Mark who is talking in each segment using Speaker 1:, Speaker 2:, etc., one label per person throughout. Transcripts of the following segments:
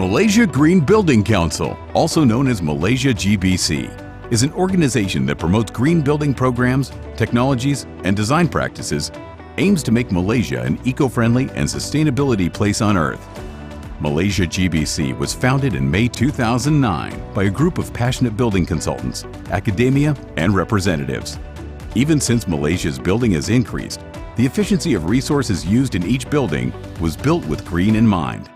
Speaker 1: Malaysia Green Building Council, also known as Malaysia GBC, is an organization that promotes green building programs, technologies, and design practices, aims to make Malaysia an eco-friendly and sustainability place on Earth. Malaysia GBC was founded in May 2009 by a group of passionate building consultants, academia, and representatives. Even since Malaysia's building has increased, the efficiency of resources used in each building was built with green in mind.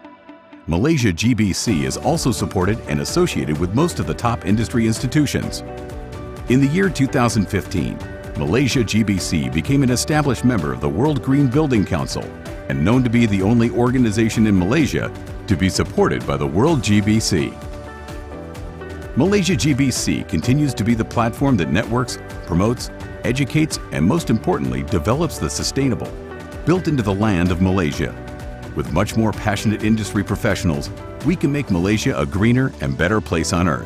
Speaker 1: Malaysia GBC is also supported and associated with most of the top industry institutions. In the year 2015, Malaysia GBC became an established member of the World Green Building Council and known to be the only organization in Malaysia to be supported by the World GBC. Malaysia GBC continues to be the platform that networks, promotes, educates, and most importantly, develops the sustainable, built into the land of Malaysia. With much more passionate industry professionals, we can make Malaysia a greener and better place on Earth.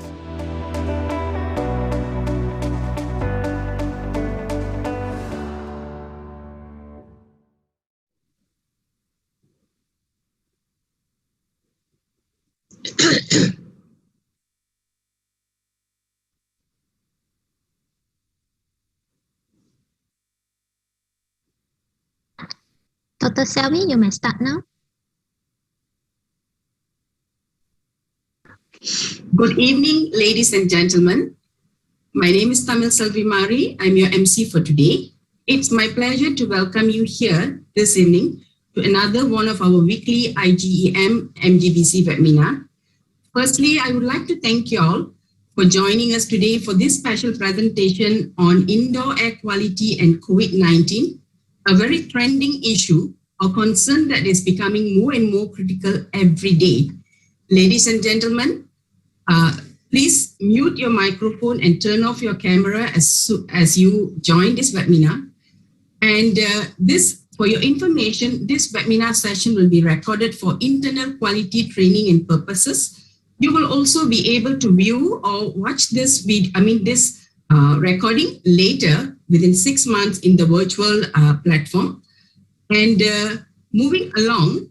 Speaker 2: Dr. Selvi, you may start now.
Speaker 3: Good evening, ladies and gentlemen. My name is Tamil Selvi Mari. I'm your MC for today. It's my pleasure to welcome you here this evening to another one of our weekly IGEM MGBC webinar. Firstly, I would like to thank you all for joining us today for this special presentation on indoor air quality and COVID-19, a very trending issue or concern that is becoming more and more critical every day. Ladies and gentlemen, please mute your microphone and turn off your camera as you join this webinar. And for your information, this webinar session will be recorded for internal quality training and purposes. You will also be able to view or watch this recording later within 6 months in the virtual platform. And moving along,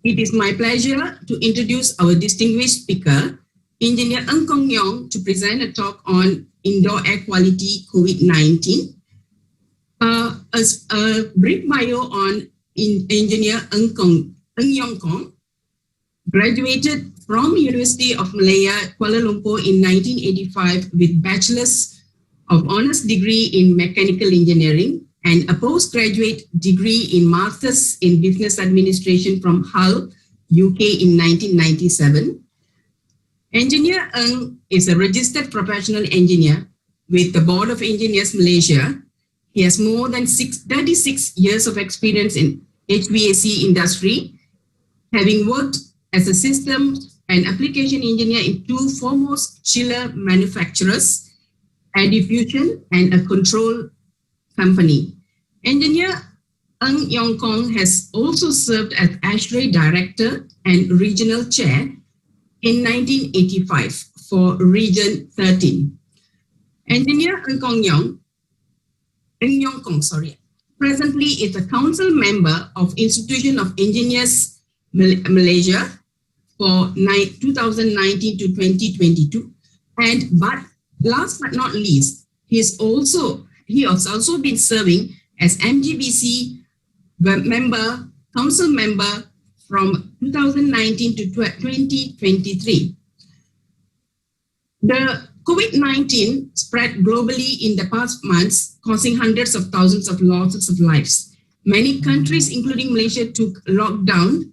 Speaker 3: it is my pleasure to introduce our distinguished speaker, Engineer Ng Kong Yong, to present a talk on indoor air quality COVID-19. A brief bio on Engineer Ng Yong Kong, graduated from University of Malaya, Kuala Lumpur in 1985 with Bachelor's of Honours degree in Mechanical Engineering and a postgraduate degree in Masters in Business Administration from Hull, UK in 1997. Engineer Ng is a registered professional engineer with the Board of Engineers Malaysia. He has more than 36 years of experience in HVAC industry, having worked as a systems and application engineer in two foremost chiller manufacturers, air diffusion and a control company. Engineer Ng Yong Kong has also served as ASHRAE Director and Regional Chair in 1985 for Region 13. Engineer Ng Yong Kong, presently is a council member of Institution of Engineers Malaysia for 2019 to 2022. But last but not least, he has also been serving as MGBC council member from 2019 to 2023. The COVID-19 spread globally in the past months, causing hundreds of thousands of losses of lives. Many countries, including Malaysia, took lockdown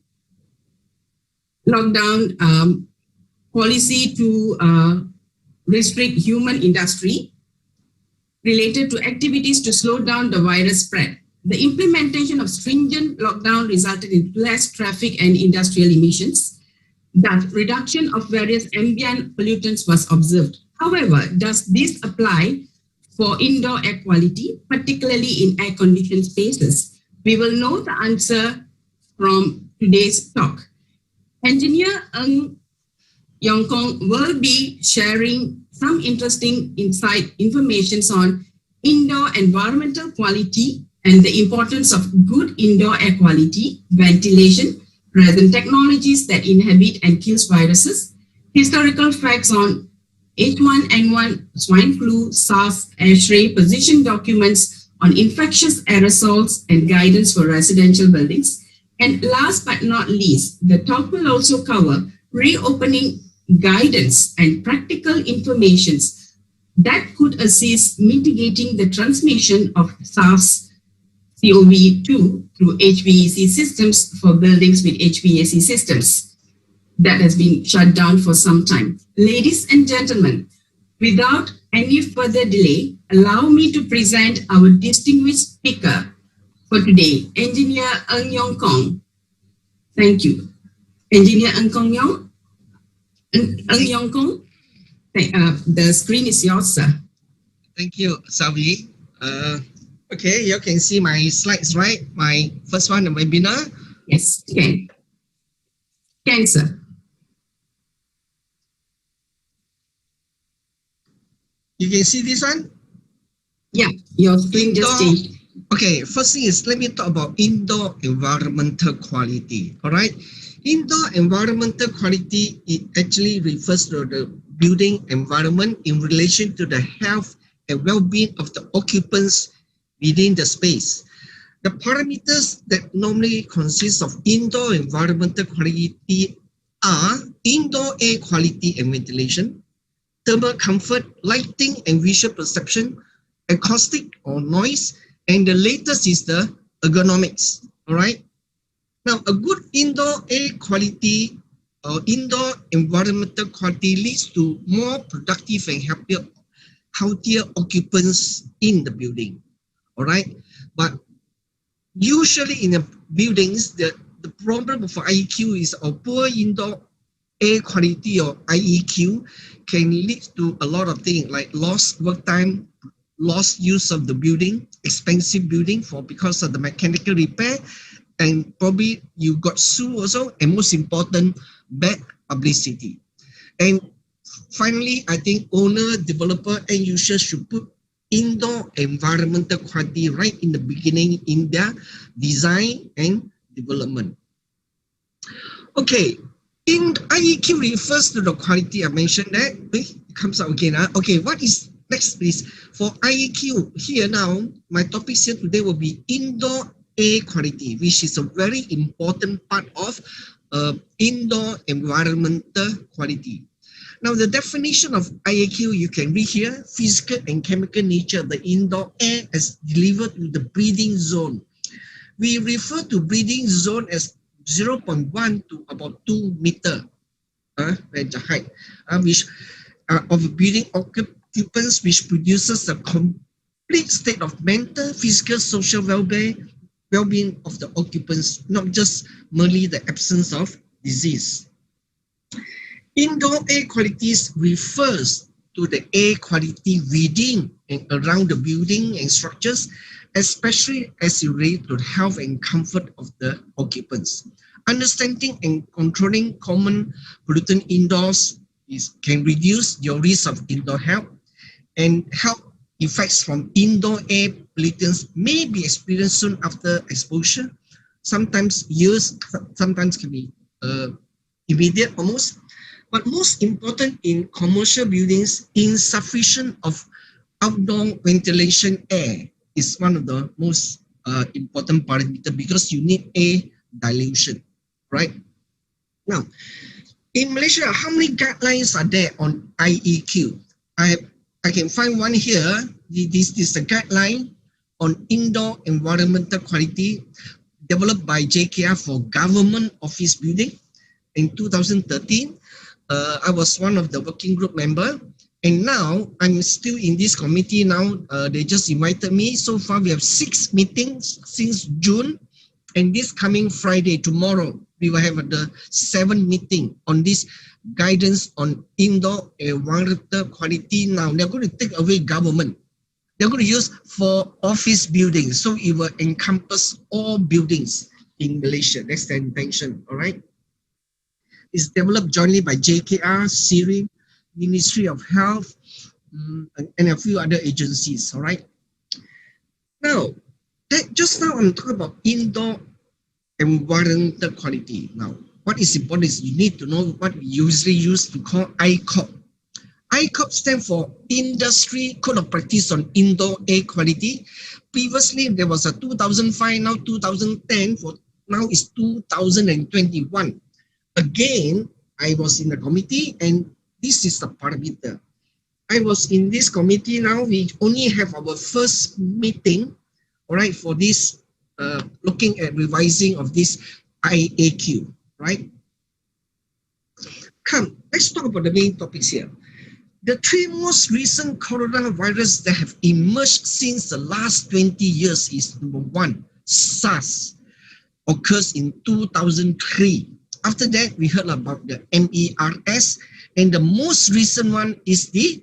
Speaker 3: policy to restrict human industry related to activities to slow down the virus spread. The implementation of stringent lockdown resulted in less traffic and industrial emissions. Thus, reduction of various ambient pollutants was observed. However, does this apply for indoor air quality, particularly in air-conditioned spaces? We will know the answer from today's talk. Engineer Ng Yong Kong will be sharing some interesting information on indoor environmental quality and the importance of good indoor air quality, ventilation, present technologies that inhabit and kills viruses, historical facts on H1N1, swine flu, SARS, X-ray, position documents on infectious aerosols, and guidance for residential buildings. And last but not least, the talk will also cover reopening guidance and practical informations that could assist mitigating the transmission of SARS-CoV-2 through HVAC systems for buildings with HVAC systems that has been shut down for some time. Ladies and gentlemen, without any further delay, allow me to present our distinguished speaker for today, Engineer Ng Yong Kong. Thank you. Engineer Ng Yong Kong, the screen is yours, sir.
Speaker 4: Thank you, Savi. Okay, you can see my slides, right? My first one, the webinar.
Speaker 3: Yes, can. Can, sir.
Speaker 4: You can see this one?
Speaker 3: Yeah, your screen just changed.
Speaker 4: Okay, first thing is, let me talk about indoor environmental quality, all right? Indoor environmental quality, it actually refers to the building environment in relation to the health and well-being of the occupants within the space. The parameters that normally consist of indoor environmental quality are indoor air quality and ventilation, thermal comfort, lighting and visual perception, acoustic or noise, and the latest is the ergonomics, all right? Now, a good indoor air quality or indoor environmental quality leads to more productive and healthier occupants in the building, all right? But usually in the buildings, the problem for IEQ is a poor indoor air quality or IEQ can lead to a lot of things like lost work time, lost use of the building, expensive building because of the mechanical repair, and probably you got sued also, and most important, bad publicity. And finally, I think owner, developer, and users should put indoor environmental quality right in the beginning in their design and development. Okay, in IEQ refers to the quality I mentioned that. It comes out again. Okay, what is next is for IEQ here now, my topics here today will be indoor air quality, which is a very important part of indoor environmental quality. Now, the definition of IAQ, you can read here, physical and chemical nature of the indoor air as delivered to the breathing zone. We refer to breathing zone as 0.1 to about 2 meter, the height, which of a building occupants, which produces a complete state of mental, physical, social well-being of the occupants, not just merely the absence of disease. Indoor air qualities refers to the air quality within and around the building and structures, especially as it relates to the health and comfort of the occupants. Understanding and controlling common pollutant indoors can reduce your risk of indoor health, and health effects from indoor air pollutants may be experienced soon after exposure, sometimes years, sometimes can be immediate almost. But most important in commercial buildings, insufficient of outdoor ventilation air is one of the most important parameters because you need air dilution, right? Now, in Malaysia, how many guidelines are there on IEQ? I can find one here. This is a guideline on indoor environmental quality developed by JKR for government office building in 2013. I was one of the working group member, and now I'm still in this committee now. They just invited me. So far, we have 6 meetings since June, and this coming Friday, tomorrow, we will have the 7th meeting on this guidance on indoor environmental quality. Now, they're going to take away government. They're going to use for office buildings, so it will encompass all buildings in Malaysia. That's the intention, all right? It's developed jointly by JKR, SIRI, Ministry of Health, and a few other agencies, all right? Now, just now I'm talking about indoor environmental quality. Now, what is important is you need to know what we usually use to call ICOP. ICOP stands for Industry Code of Practice on Indoor Air Quality. Previously, there was a 2005, now 2010, for now it's 2021. Again, I was in the committee and this is the parameter. I was in this committee now. We only have our first meeting, all right, for this, looking at revising of this IAQ, right? Come, let's talk about the main topics here. The three most recent coronavirus that have emerged since the last 20 years is number one, SARS, occurs in 2003. After that, we heard about the MERS, and the most recent one is the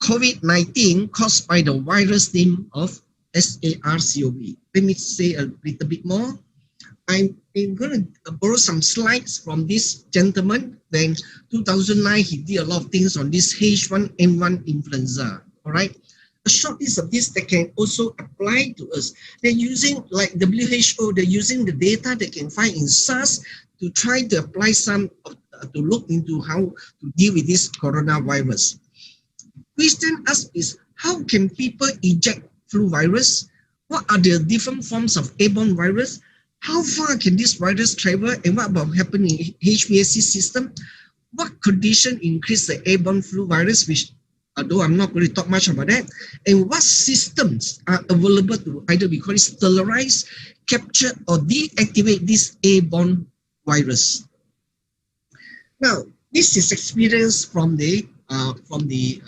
Speaker 4: COVID-19 caused by the virus name of SARS-CoV. Let me say a little bit more. I'm going to borrow some slides from this gentleman. Then 2009, he did a lot of things on this H1N1 influenza. All right. A short list of this that can also apply to us. They're using, like WHO, they're using the data they can find in SARS to try to apply some, to look into how to deal with this coronavirus. Question asked is, how can people eject flu virus? What are the different forms of airborne virus? How far can this virus travel, and what about happening in HVAC system? What condition increase the airborne flu virus, which although I'm not going to talk much about that, and what systems are available to either we call it sterilize, capture, or deactivate this airborne virus? Now, this is experience from the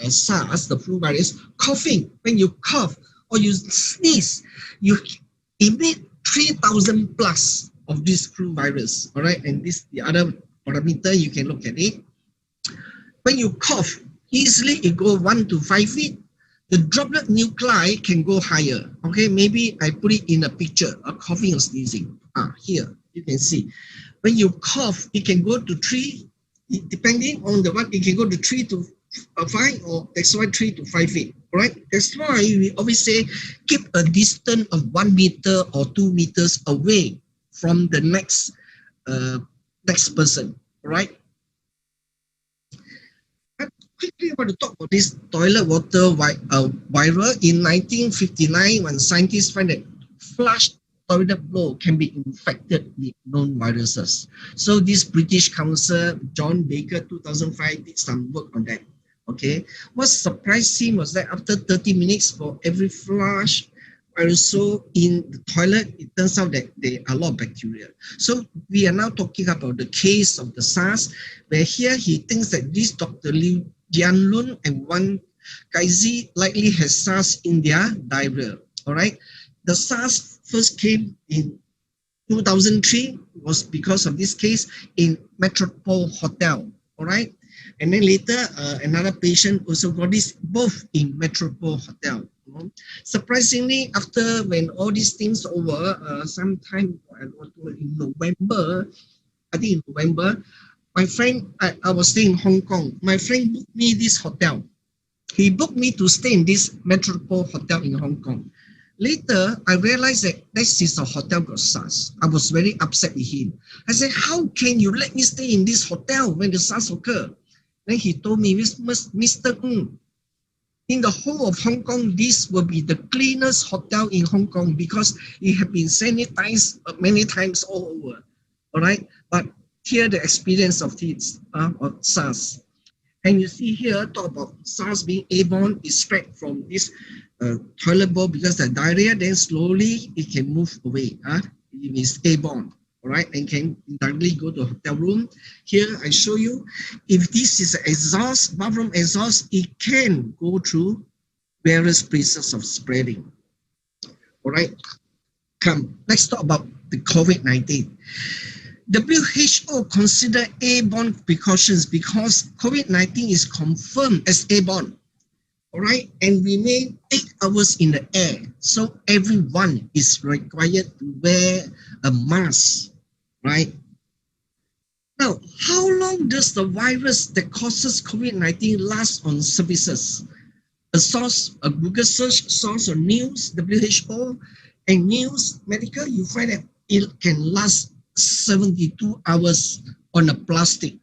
Speaker 4: SARS, the flu virus. Coughing, when you cough or you sneeze, you emit 3,000 plus of this flu virus, all right? And this, the other parameter, you can look at it. When you cough, easily it goes 1 to 5 feet. The droplet nuclei can go higher, okay? Maybe I put it in a picture, a coughing or sneezing. Here, you can see. When you cough, it can go to 3, depending on the one, it can go to 3 to 5, or that's why 3 to 5 feet. Right? That's why we always say keep a distance of 1 meter or 2 meters away from the next person. Right? I quickly want to talk about this toilet water viral. In 1959, when scientists find that flush toilet bowl can be infected with known viruses. So this British Council, John Baker, 2005, did some work on that. Okay, what surprised him was that after 30 minutes for every flush aerosol in the toilet, it turns out that there are a lot of bacteria. So we are now talking about the case of the SARS, where here he thinks that this Dr. Liu Jianlun and Wang Kaizi likely has SARS in their diarrhea. All right, the SARS first came in 2003 was because of this case in Metropole Hotel. All right. And then later, another patient also got this, both in Metropole Hotel. Surprisingly, after when all these things over, sometime in November, I think in November, my friend, I was staying in Hong Kong. My friend booked me this hotel. He booked me to stay in this Metropole Hotel in Hong Kong. Later, I realized that this is a hotel got SARS. I was very upset with him. I said, how can you let me stay in this hotel when the SARS occurred? Then he told me, Mr. Ng, in the whole of Hong Kong, this will be the cleanest hotel in Hong Kong because it has been sanitized many times all over. All right, but here the experience of this of SARS, and you see here talk about SARS being airborne, is spread from this toilet bowl because the diarrhea. Then slowly it can move away. It is airborne. All right, and can directly go to a hotel room. Here I show you, if this is an exhaust, bathroom exhaust, it can go through various places of spreading. All right, come, let's talk about the COVID-19. WHO consider airborne precautions because COVID-19 is confirmed as airborne. All right, and remain 8 hours in the air. So everyone is required to wear a mask. Right? Now, how long does the virus that causes COVID-19 last on surfaces? A source, a Google search source on news, WHO, and news medical, you find that it can last 72 hours on a plastic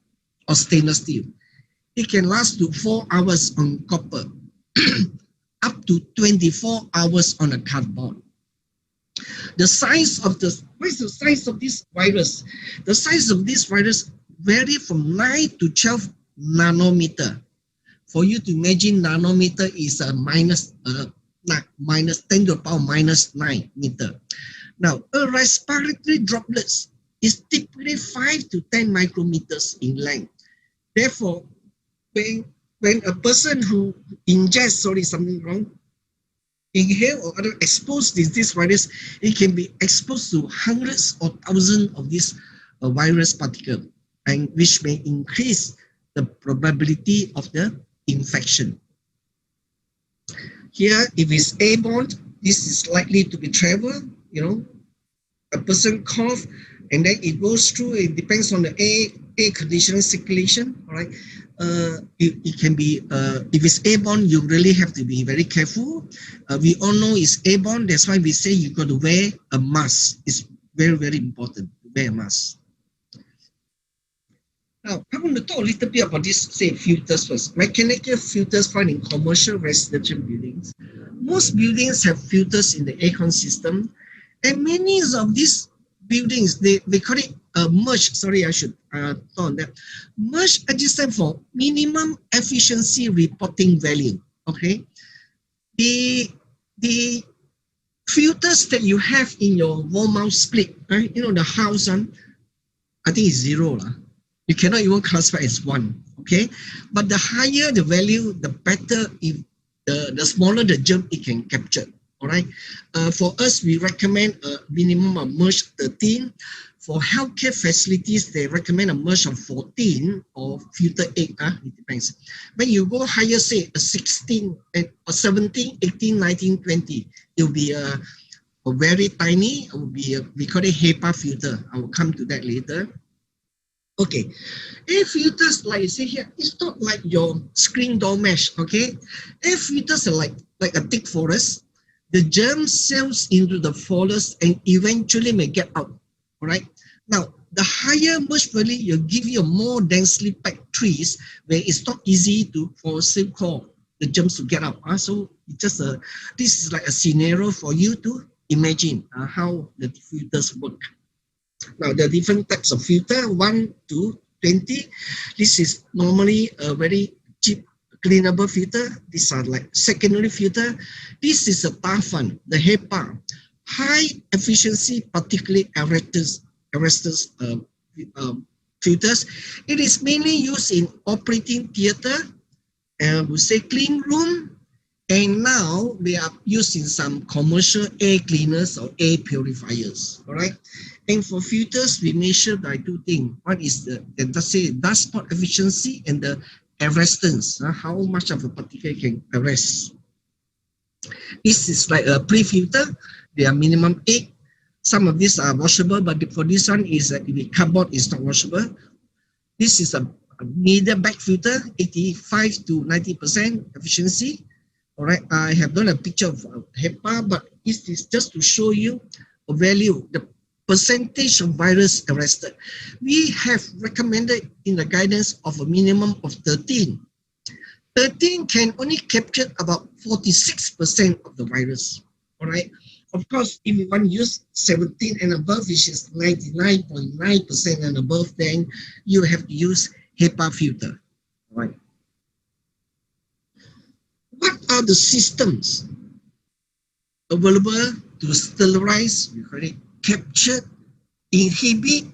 Speaker 4: or stainless steel. It can last to 4 hours on copper, up to 24 hours on a cardboard. The size of what is the size of this virus? The size of this virus vary from 9 to 12 nanometer. For you to imagine, nanometer is a minus 10 to the power minus 9 meter. Now, a respiratory droplets is typically 5 to 10 micrometers in length. Therefore, when a person who ingests, something wrong, inhale or other exposed this virus, it can be exposed to hundreds or thousands of these virus particles, and which may increase the probability of the infection. Here, if it's airborne, this is likely to be travel. A person cough and then it goes through. It depends on the air conditioning circulation. All right. It can be, if it's airborne, you really have to be very careful. We all know it's airborne. That's why we say you got to wear a mask. It's very, very important to wear a mask. Now, I want to talk a little bit about this, filters first. Mechanical filters found in commercial residential buildings. Most buildings have filters in the aircon system, and many of these buildings, they call it merge. Sorry, I should talk on that. Merge adjustment for minimum efficiency reporting value. Okay, the filters that you have in your wall mount split, right? The house one, I think it's 0 lah. You cannot even classify as 1. Okay, but the higher the value, the better. If the smaller the germ it can capture. All right. For us, we recommend a minimum of merge 13. For healthcare facilities, they recommend a merge of 14 or filter 8. It depends. When you go higher, say a 16, or 17, 18, 19, 20, it will be a very tiny. It will be we call it HEPA filter. I will come to that later. Okay, air filters, like you see here, it's not like your screen door mesh. Okay, air filters are like a thick forest. The germ cells into the forest and eventually may get out. All right. Now, the higher merge value, you give you a more densely packed trees where it's not easy for so-called the germs to get out. So it's just this is like a scenario for you to imagine how the filters work. Now, the different types of filter, 1 to 20. This is normally a very cheap cleanable filter. These are like secondary filter. This is a tough one, the HEPA, high efficiency particulate arresters filters. It is mainly used in operating theater, we say clean room, and now they are used in some commercial air cleaners or air purifiers. All right. And for filters, we measure by 2 things. One is the dust spot efficiency and the arrestance, how much of a particle can arrest. This is like a pre-filter. They are minimum 8. Some of these are washable, but for this one is the cardboard is not washable. This is a medium back filter, 85 to 90% efficiency. All right, I have done a picture of HEPA, but this is just to show you a value, the percentage of virus arrested. We have recommended in the guidance of a minimum of 13. 13 can only capture about 46% of the virus. All right. Of course, if you want to use 17 and above, which is 99.9% and above, then you have to use HEPA filter. All right. What are the systems available to sterilize, we call it, capture, inhibit,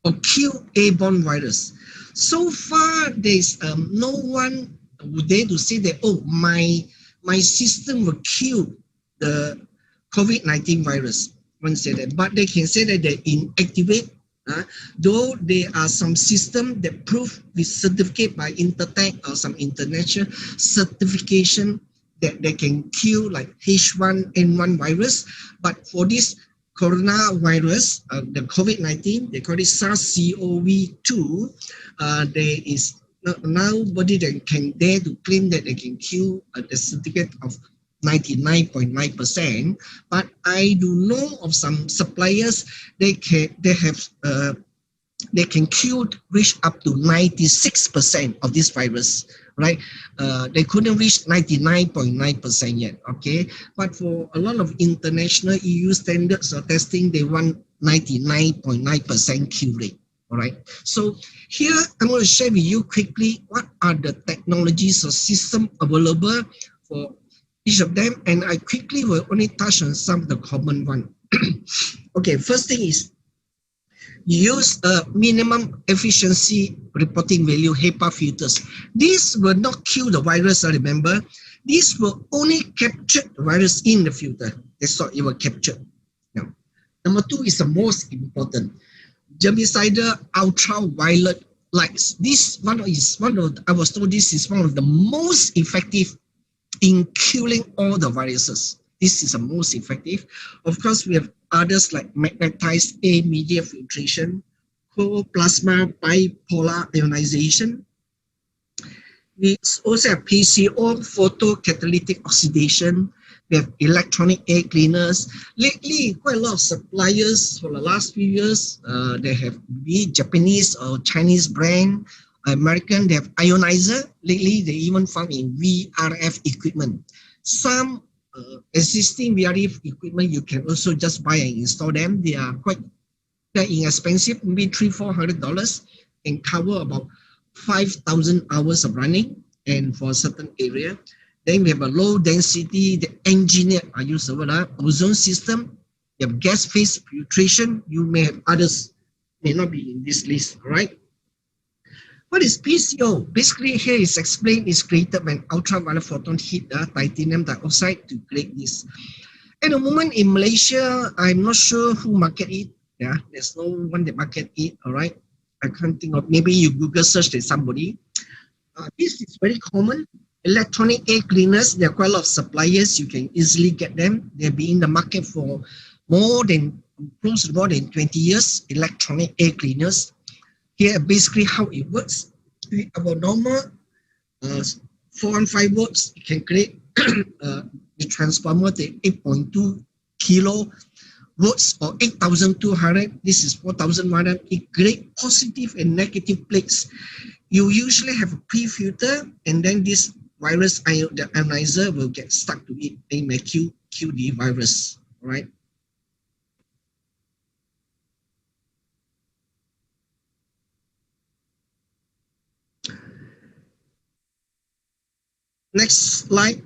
Speaker 4: or kill airborne virus? So far, there's no one would dare to say that, oh, my system will kill the COVID-19 virus. One say that, but they can say that they inactivate. Though there are some systems that prove with certificate by Intertech or some international certification that they can kill like H1N1 virus. But for this coronavirus, the COVID-19, they call it SARS-CoV-2, there is nobody that can dare to claim that they can kill the certificate of 99.9%, but I do know of some suppliers they can reach up to 96% of this virus, right? They couldn't reach 99.9% yet, okay? But for a lot of international EU standards or testing, they want 99.9% cure rate, all right? So here, I'm going to share with you quickly what are the technologies or system available for each of them, and I quickly will only touch on some of the common one. Okay, first thing is use a minimum efficiency reporting value HEPA filters. This will not kill the virus, remember. This will only capture the virus in the filter. That's what it will capture. Now, number two is the most important. Germicidal ultraviolet lights. This one is one of, I was told this is one of the most effective in killing all the viruses. This is the most effective. Of course, we have others like magnetized A media filtration, co-plasma bipolar ionization. We also have PCO, photocatalytic oxidation. We have electronic air cleaners. Lately, quite a lot of suppliers for the last few years, they have be Japanese or Chinese brand, American, they have ionizer. Lately, they even found in VRF equipment. Some existing VRF equipment, you can also just buy and install them. They are quite inexpensive, maybe $300-400, and cover about 5,000 hours of running, and for a certain area. Then we have a low density, the engineered, I use the word, ozone system. You have gas phase filtration. You may have others, may not be in this list, right? What is PCO? Basically, here is explained, is created when ultraviolet photon hit the titanium dioxide to create this. At the moment in Malaysia, I'm not sure who market it. Yeah, there's no one that market it, all right? I can't think of, maybe you Google search, there's somebody. This is very common. Electronic air cleaners, there are quite a lot of suppliers. You can easily get them. They've been in the market for close to more than 20 years, electronic air cleaners. Here, basically how it works. Our normal 415 volts, you can create the transformer to 8.2 kilovolts or 8,200. This is 4,100. It creates positive and negative plates. You usually have a pre-filter, and then this virus, the ionizer will get stuck to it and may kill the virus, all right? Next slide.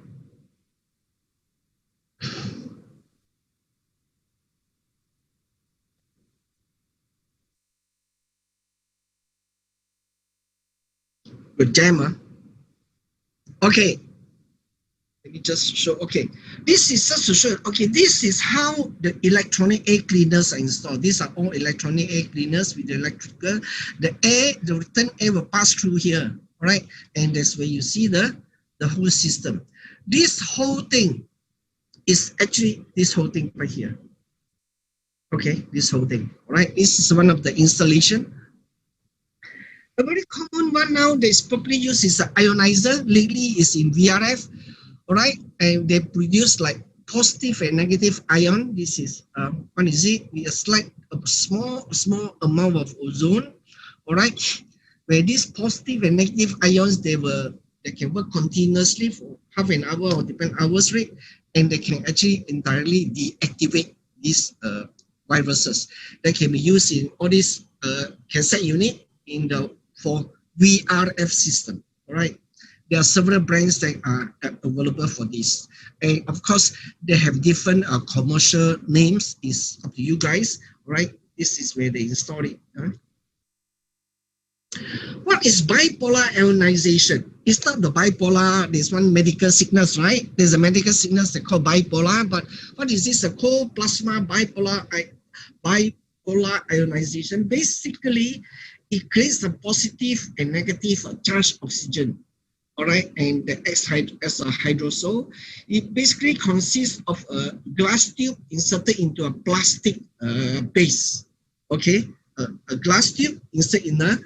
Speaker 4: Good jammer. Okay. Let me just show. Okay. This is just to show. Okay. This is how the electronic air cleaners are installed. These are all electronic air cleaners with the electrical. The return air will pass through here. All right. And that's where you see the whole system. This whole thing is actually this whole thing right here. Okay, this whole thing. All right, this is one of the installation. A very common one now that is popularly used is the ionizer. Lately is in VRF. All right, and they produce like positive and negative ion. This is what is it? With a small amount of ozone. All right, where these positive and negative ions they can work continuously for half an hour or different hours rate, and they can actually entirely deactivate these viruses. That can be used in all these cassette unit for VRF system. All right, there are several brands that are available for this, and of course they have different commercial names. It's up to you guys. All right, this is where they install it. What is bipolar ionization? It's not the bipolar, there's one medical sickness, right? There's a medical sickness they call bipolar, but what is this? A co-plasma bipolar ionization. Basically, it creates a positive and negative charged oxygen, all right? And the as a hydrosol. It basically consists of a glass tube inserted into a plastic base, okay? A glass tube inserted in a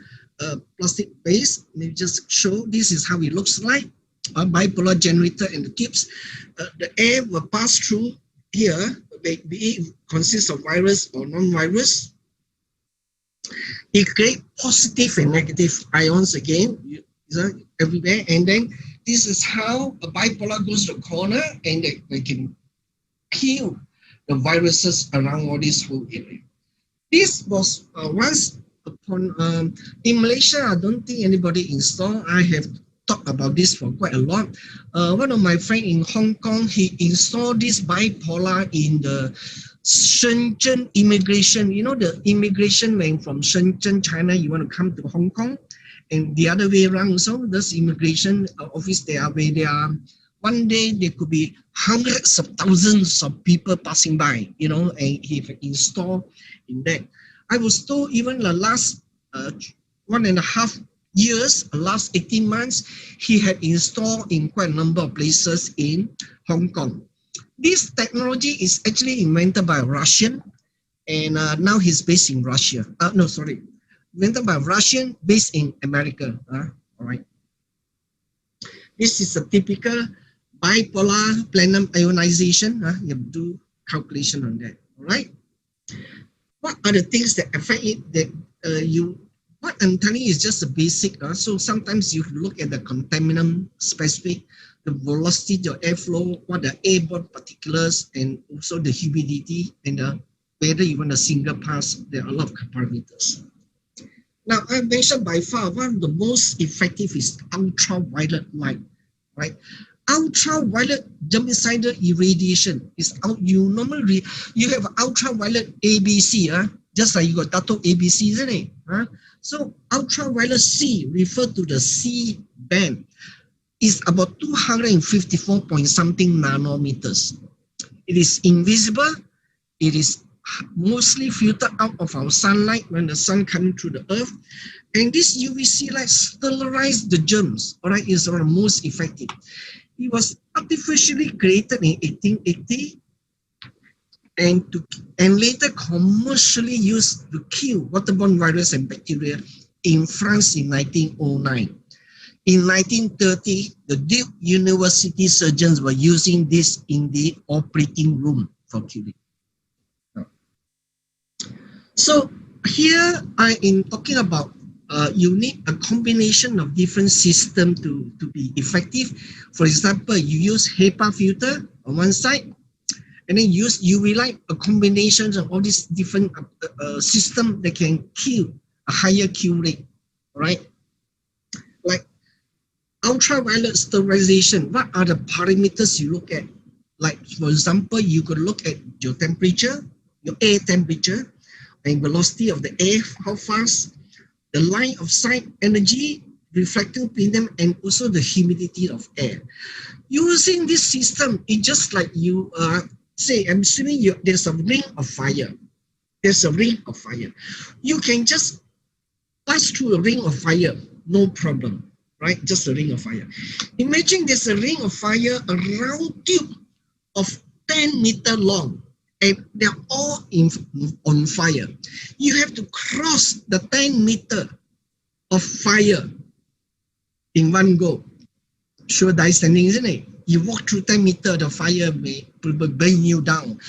Speaker 4: plastic base. Let me just show, this is how it looks like. a bipolar generator and the tubes. The air will pass through here, be it consists of virus or non-virus. It creates positive and negative ions again everywhere, and then this is how a bipolar goes to the corner, and they can kill the viruses around all this whole area. This was once upon in Malaysia. I don't think anybody installed. I have talked about this for quite a lot. One of my friends in Hong Kong, he installed this bipolar in the Shenzhen immigration. You know, the immigration when from Shenzhen, China, you want to come to Hong Kong, and the other way around. So this immigration office, they are where they are. One day there could be hundreds of thousands of people passing by, you know, and he installed in that. I was told even the last 1.5 years, the last 18 months, he had installed in quite a number of places in Hong Kong. This technology is actually invented by a Russian, and now he's based in Russia. Invented by a Russian based in America. All right. This is a typical bipolar plenum ionization. You have to do calculation on that. All right. What are the things that affect it? That what I'm telling you is just a basic. So sometimes you look at the contaminant specific, the velocity, the airflow, what the airborne particulars, and also the humidity, and whether you want a single pass. There are a lot of parameters. Now, I mentioned by far one of the most effective is ultraviolet light, right? Ultraviolet germicidal irradiation is out. You normally you have ultraviolet ABC, just like you got Dato ABC, isn't it? So ultraviolet C, referred to the C band, is about 254 point something nanometers. It is invisible. It is mostly filtered out of our sunlight when the sun coming through the earth. And this UVC light sterilize the germs, all right, is the most effective. It was artificially created in 1880 and later commercially used to kill waterborne virus and bacteria in France in 1909. In 1930, the Duke University surgeons were using this in the operating room for killing. So here I am talking about you need a combination of different systems to be effective. For example, you use HEPA filter on one side, and then use UV light, a combination of all these different systems that can kill a higher kill rate, right? Like ultraviolet sterilization, what are the parameters you look at? Like, for example, you could look at your temperature, your air temperature, and velocity of the air, how fast, the line of sight energy, reflecting premium, and also the humidity of air. Using this system, it's just like you say, I'm assuming there's a ring of fire. There's a ring of fire. You can just pass through a ring of fire, no problem, right? Just a ring of fire. Imagine there's a ring of fire, a round tube of 10 meters long, and they're all on fire. You have to cross the 10 meter of fire in one go. Sure, die standing, isn't it? You walk through 10 meters, the fire may burn you down.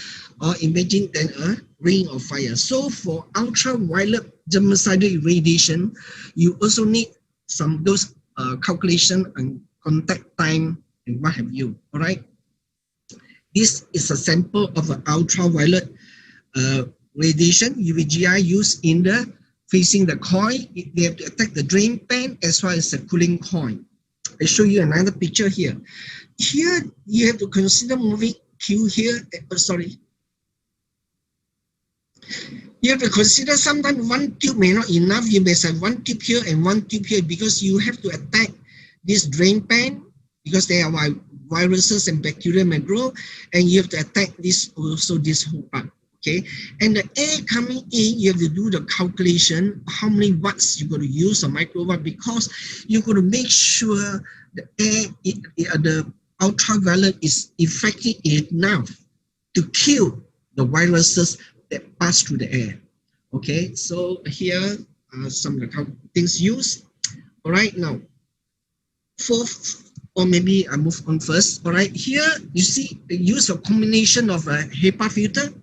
Speaker 4: Or imagine then a ring of fire. So for ultraviolet germicidal irradiation, you also need some those calculation and contact time and what have you. All right. This is a sample of an ultraviolet radiation UVGI used in the facing the coil. They have to attack the drain pan as well as the cooling coil. I show you another picture here. Here you have to consider moving Q here. Sorry. You have to consider sometimes one tube may not enough. You may have one tube here and one tube here because you have to attack this drain pan because there are viruses and bacteria may grow, and you have to attack this also this whole part. Okay, and the air coming in, you have to do the calculation how many watts you're going to use a microwatt because you're going to make sure the air, the ultraviolet is effective enough to kill the viruses that pass through the air. Okay, so here are some of the things used. All right, now for or maybe I move on first. All right, here you see they use a combination of a HEPA filter.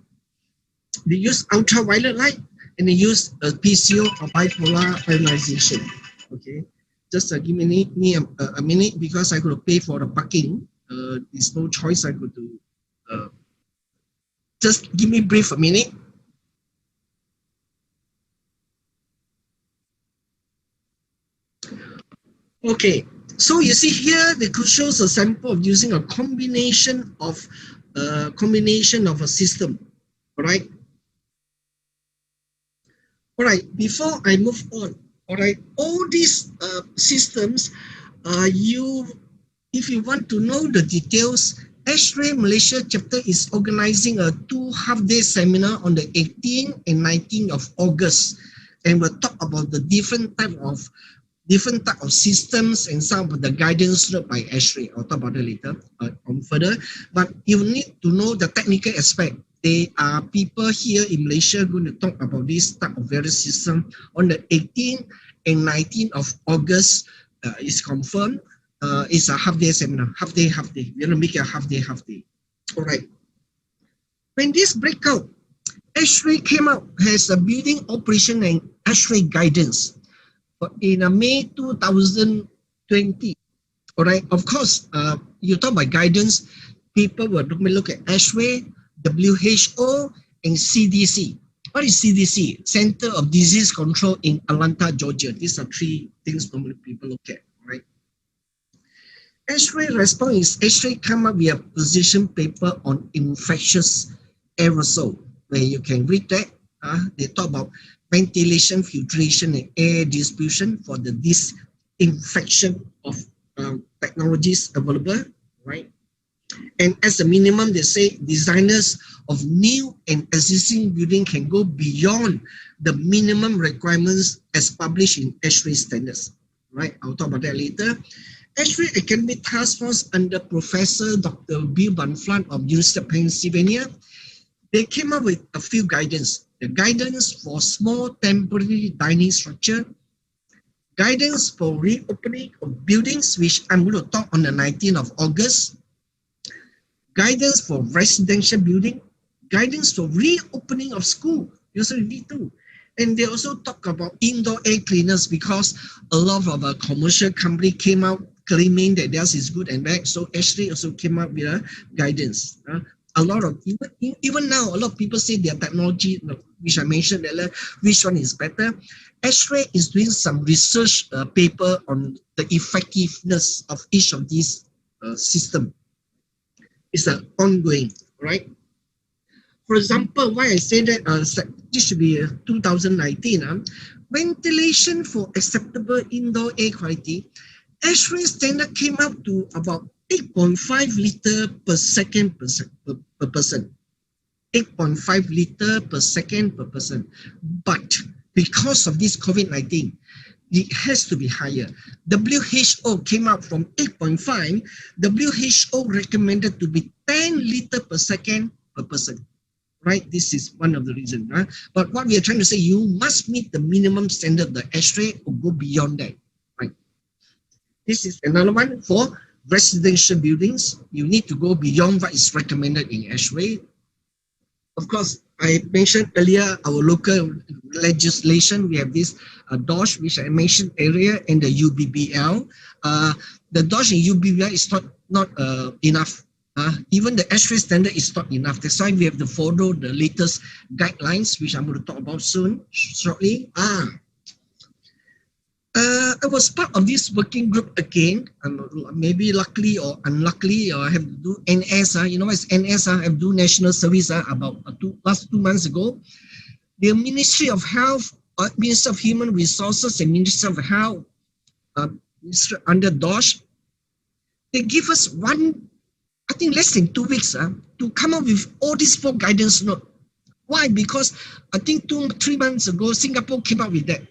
Speaker 4: They use ultraviolet light and they use a PCO or bipolar ionization. Okay, just give me a minute because I got to pay for the parking. There's no choice. I got to just give me brief a minute. Okay, so you see here the shows a sample of using a combination of a system. All right. All right. Before I move on, all right, all these systems, if you want to know the details, ASHRAE Malaysia chapter is organizing a 2 half-day seminar on the 18th and 19th of August, and we'll talk about the different type of systems and some of the guidance by ASHRAE. I'll talk about it later on further. But you need to know the technical aspect. There are people here in Malaysia going to talk about this type of various system on the 18th and 19th of August. Is confirmed. It's a half-day seminar. Half-day. We're going to make it a half-day. All right. When this breakout, ASHRAE came out has a building operation and ASHRAE guidance. In May 2020, all right, of course, you talk about guidance, people will look at ASHRAE, WHO, and CDC. What is CDC? Center of Disease Control in Atlanta, Georgia. These are 3 things normally people look at, right? ASHRAE response is ASHRAE come up with a position paper on infectious aerosol, where you can read that. They talk about ventilation, filtration, and air distribution for the disinfection of technologies available, right? And as a minimum, they say designers of new and existing building can go beyond the minimum requirements as published in ASHRAE standards, right? I'll talk about that later. ASHRAE Academic Task Force under Professor Dr. Bill Banflat of University of Pennsylvania, they came up with a few guidance. The guidance for small temporary dining structure, guidance for reopening of buildings, which I'm going to talk on the 19th of August, guidance for residential building, guidance for reopening of school. You also need to. And they also talk about indoor air cleaners because a lot of a commercial company came out claiming that theirs is good and bad. So ASHRAE also came up with a guidance. A lot of, even now, a lot of people say their technology, which I mentioned earlier, which one is better. ASHRAE is doing some research paper on the effectiveness of each of these systems. It's ongoing, right? For example, why I say that this should be 2019, ventilation for acceptable indoor air quality, ASHRAE standard came up to about 8.5 liter per second per person. 8.5 liter per second per person. But because of this COVID-19, it has to be higher. WHO came out from 8.5. WHO recommended to be 10 liter per second per person. Right? This is one of the reasons. Right? But what we are trying to say, you must meet the minimum standard, the ASHRAE, or go beyond that. Right? This is another one for residential buildings. You need to go beyond what is recommended in ASHRAE. Of course, I mentioned earlier our local legislation. We have this DOSH, which I mentioned earlier, and the UBBL. The DOSH and UBBL is not enough. Even the ASHRAE standard is not enough. That's why we have to follow the latest guidelines, which I'm going to talk about shortly. I was part of this working group again. Maybe luckily or unluckily, I have to do NS. You know what is NS? I have to do national service about last 2 months ago. The Ministry of Health, Ministry of Human Resources, and Ministry of Health, under DOSH, they give us I think less than 2 weeks to come up with all these 4 guidance notes. Why? Because I think 2-3 months ago, Singapore came up with that.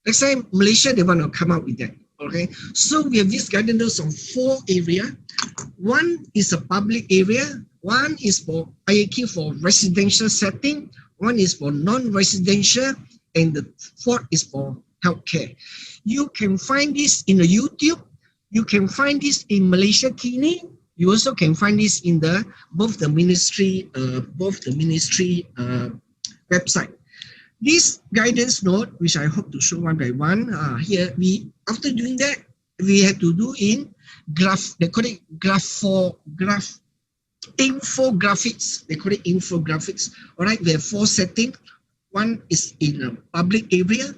Speaker 4: Next time, Malaysia, they want to come out with that. Okay, so we have this guidance on 4 areas. One is a public area. One is for IAQ for residential setting. One is for non-residential, and the 4th is for healthcare. You can find this in the YouTube. You can find this in Malaysia Kini. You also can find this in both the ministry website. This guidance note, which I hope to show one by one, here after doing that, we have to do in graph. They call it infographics. They call it infographics. All right, we have 4 settings. One is in a public area.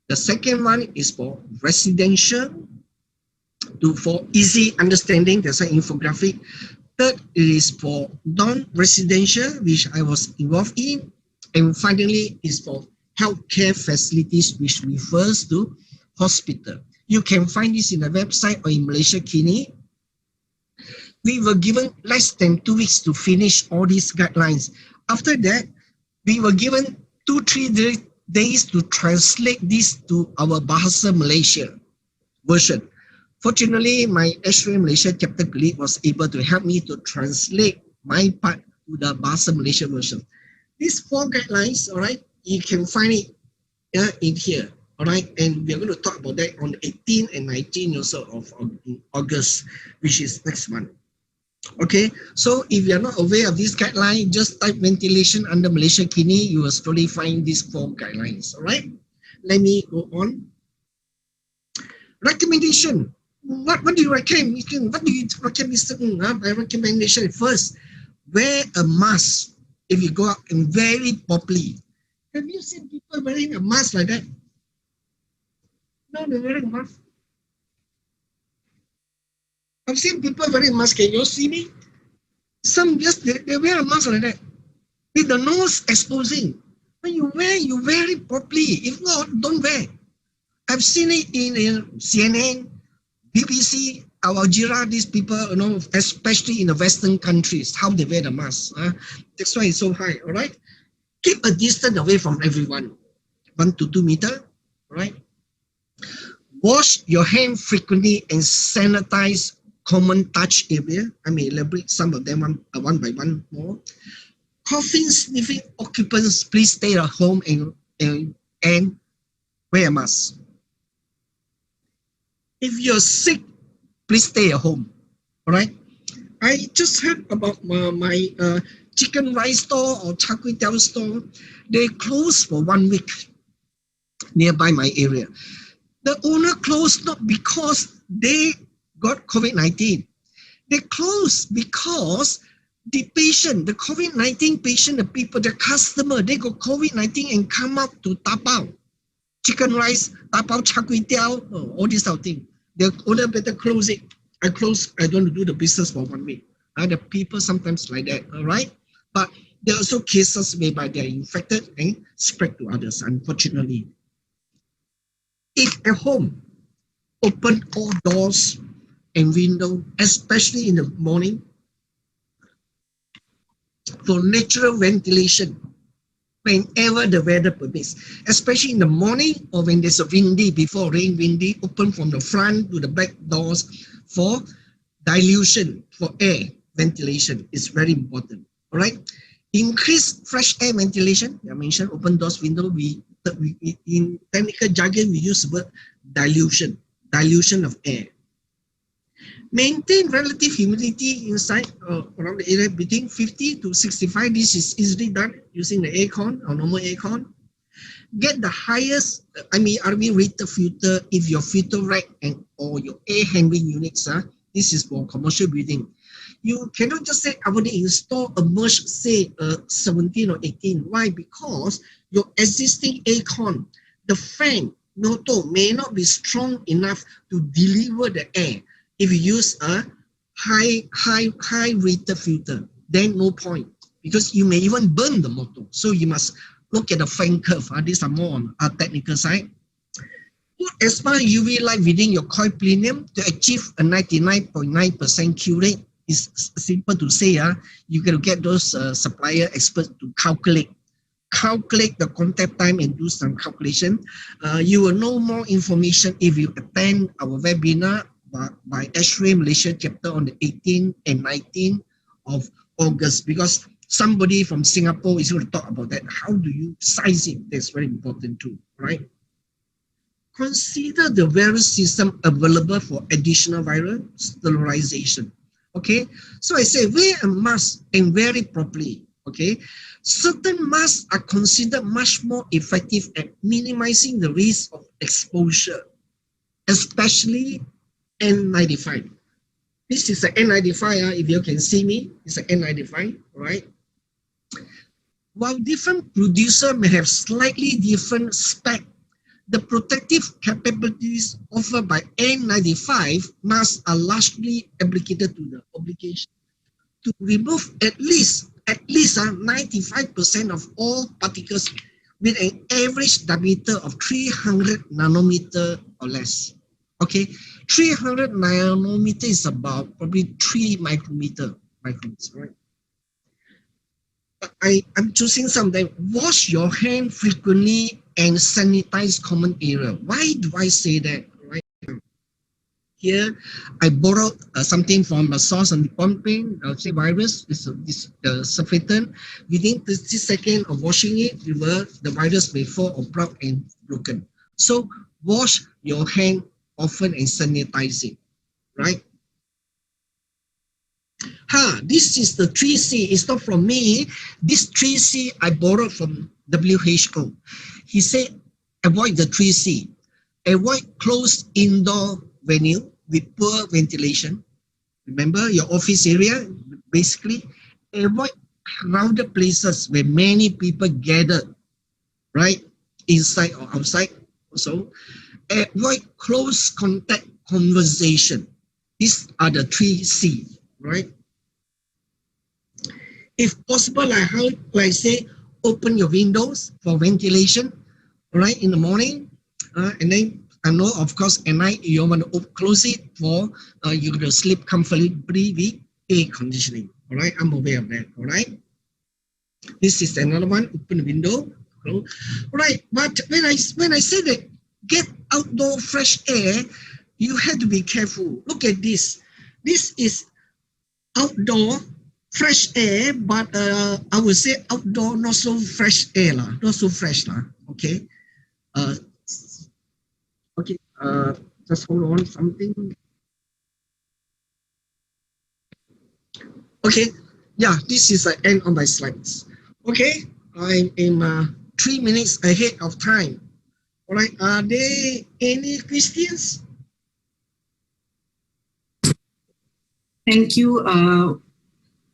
Speaker 4: The second one is for residential, for easy understanding. That's an infographic. Third, it is for non-residential, which I was involved in. And finally, is for healthcare facilities, which refers to hospital. You can find this in the website or in Malaysia Kini. We were given less than 2 weeks to finish all these guidelines. After that, we were given 2-3 days to translate this to our Bahasa Malaysia version. Fortunately, my X-Ray Malaysia chapter colleague was able to help me to translate my part to the Bahasa Malaysia version. These 4 guidelines, all right, you can find it in here, all right, and we're going to talk about that on the 18th and 19th also of August, which is next month. Okay, so if you're not aware of this guideline, just type ventilation under Malaysia Kini, you will slowly find these 4 guidelines, all right? Let me go on. Recommendation. What do you recommend? What do you recommend, Mr. Ng? My recommendation first, wear a mask if you go out and very properly. Have you seen people wearing a mask like that? No, they're wearing a mask. I've seen people wearing a mask. Can you see me? Some just they wear a mask like that with the nose exposing. When you wear it properly. If not, don't wear. I've seen it in CNN, BBC, Al Jazeera, these people, you know, especially in the Western countries, how they wear the mask. That's why it's so high, all right? Keep a distance away from everyone, 1 to 2 meters, all right? Wash your hands frequently and sanitize common touch area. I may elaborate some of them one by one more. Coughing, sniffing occupants, please stay at home and wear a mask. If you're sick, please stay at home. All right. I just heard about my chicken rice store or char kway teow store. They closed for 1 week nearby my area. The owner closed not because they got COVID-19. They closed because the patient, the COVID-19 patient, the people, the customer, they got COVID-19 and come up to tapao. Chicken rice, tapao char kway teow, all this sort of thing. The owner better close it. I don't do the business for 1 week. The people sometimes like that, all right? But there are also cases whereby they are infected and spread to others, unfortunately. If at home, open all doors and windows, especially in the morning, for natural ventilation, whenever the weather permits, especially in the morning or when there's a windy, before rain, windy, open from the front to the back doors for dilution, for air ventilation is very important. All right. Increase fresh air ventilation. I mentioned open doors, window. We in technical jargon we use the word dilution of air. Maintain relative humidity inside around the area between 50 to 65. This is easily done using the aircon or normal aircon. Get the highest RME rated filter if your filter rack or your air handling units this is for commercial building. You cannot just say I want to install a merge, say 17 or 18. Why? Because your existing aircon, the fan motor may not be strong enough to deliver the air. If you use a high rated filter, then no point, because you may even burn the motor. So you must look at the fan curve. These are more on our technical side. Put as much UV light within your coil plenum to achieve a 99.9% Q rate. It's simple to say. You got to get those supplier experts to calculate the contact time and do some calculation. You will know more information if you attend our webinar by X-Ray Malaysia chapter on the 18th and 19th of August, because somebody from Singapore is going to talk about that. How do you size it? That's very important too, right? consider the various systems available for additional viral sterilization. Okay, so I say wear a mask and wear it properly. Okay, certain masks are considered much more effective at minimizing the risk of exposure, especially N95. This is an N95, if you can see me, it's an N95, right? While different producers may have slightly different spec, the protective capabilities offered by N95 masks are largely applicated to the obligation to remove at least 95% of all particles with an average diameter of 300 nanometer or less. Okay, 300 nanometer is about probably 3 microns, right? I'm choosing something. Wash your hand frequently and sanitize common area. Why do I say that? Right here, I borrowed something from a source on the pumping. Say virus is surfactant. Within 30 seconds of washing it, the virus may fall or break and broken. So wash your hand often and sanitize it. Right? This is the 3C. It's not from me. This 3C I borrowed from WHO. He said, avoid the 3C. Avoid closed indoor venue with poor ventilation. Remember your office area, basically. Avoid crowded places where many people gather, right? Inside or outside also. Avoid close contact conversation. These are the 3C, right? If possible, like I say, open your windows for ventilation, right, in the morning. And then I know, of course, at night you want to close it for you to sleep comfortably with air conditioning. All right, I'm aware of that. All right. This is another one. Open the window. All right, but when I say that get outdoor fresh air, you have to be careful. Look at this. This is outdoor fresh air, but I would say outdoor not so fresh air lah, not so fresh lah. Okay. Okay. Just hold on something. Okay. Yeah, this is the end of my slides. Okay. I am 3 minutes ahead of time. All right. Are there any questions?
Speaker 3: Thank you,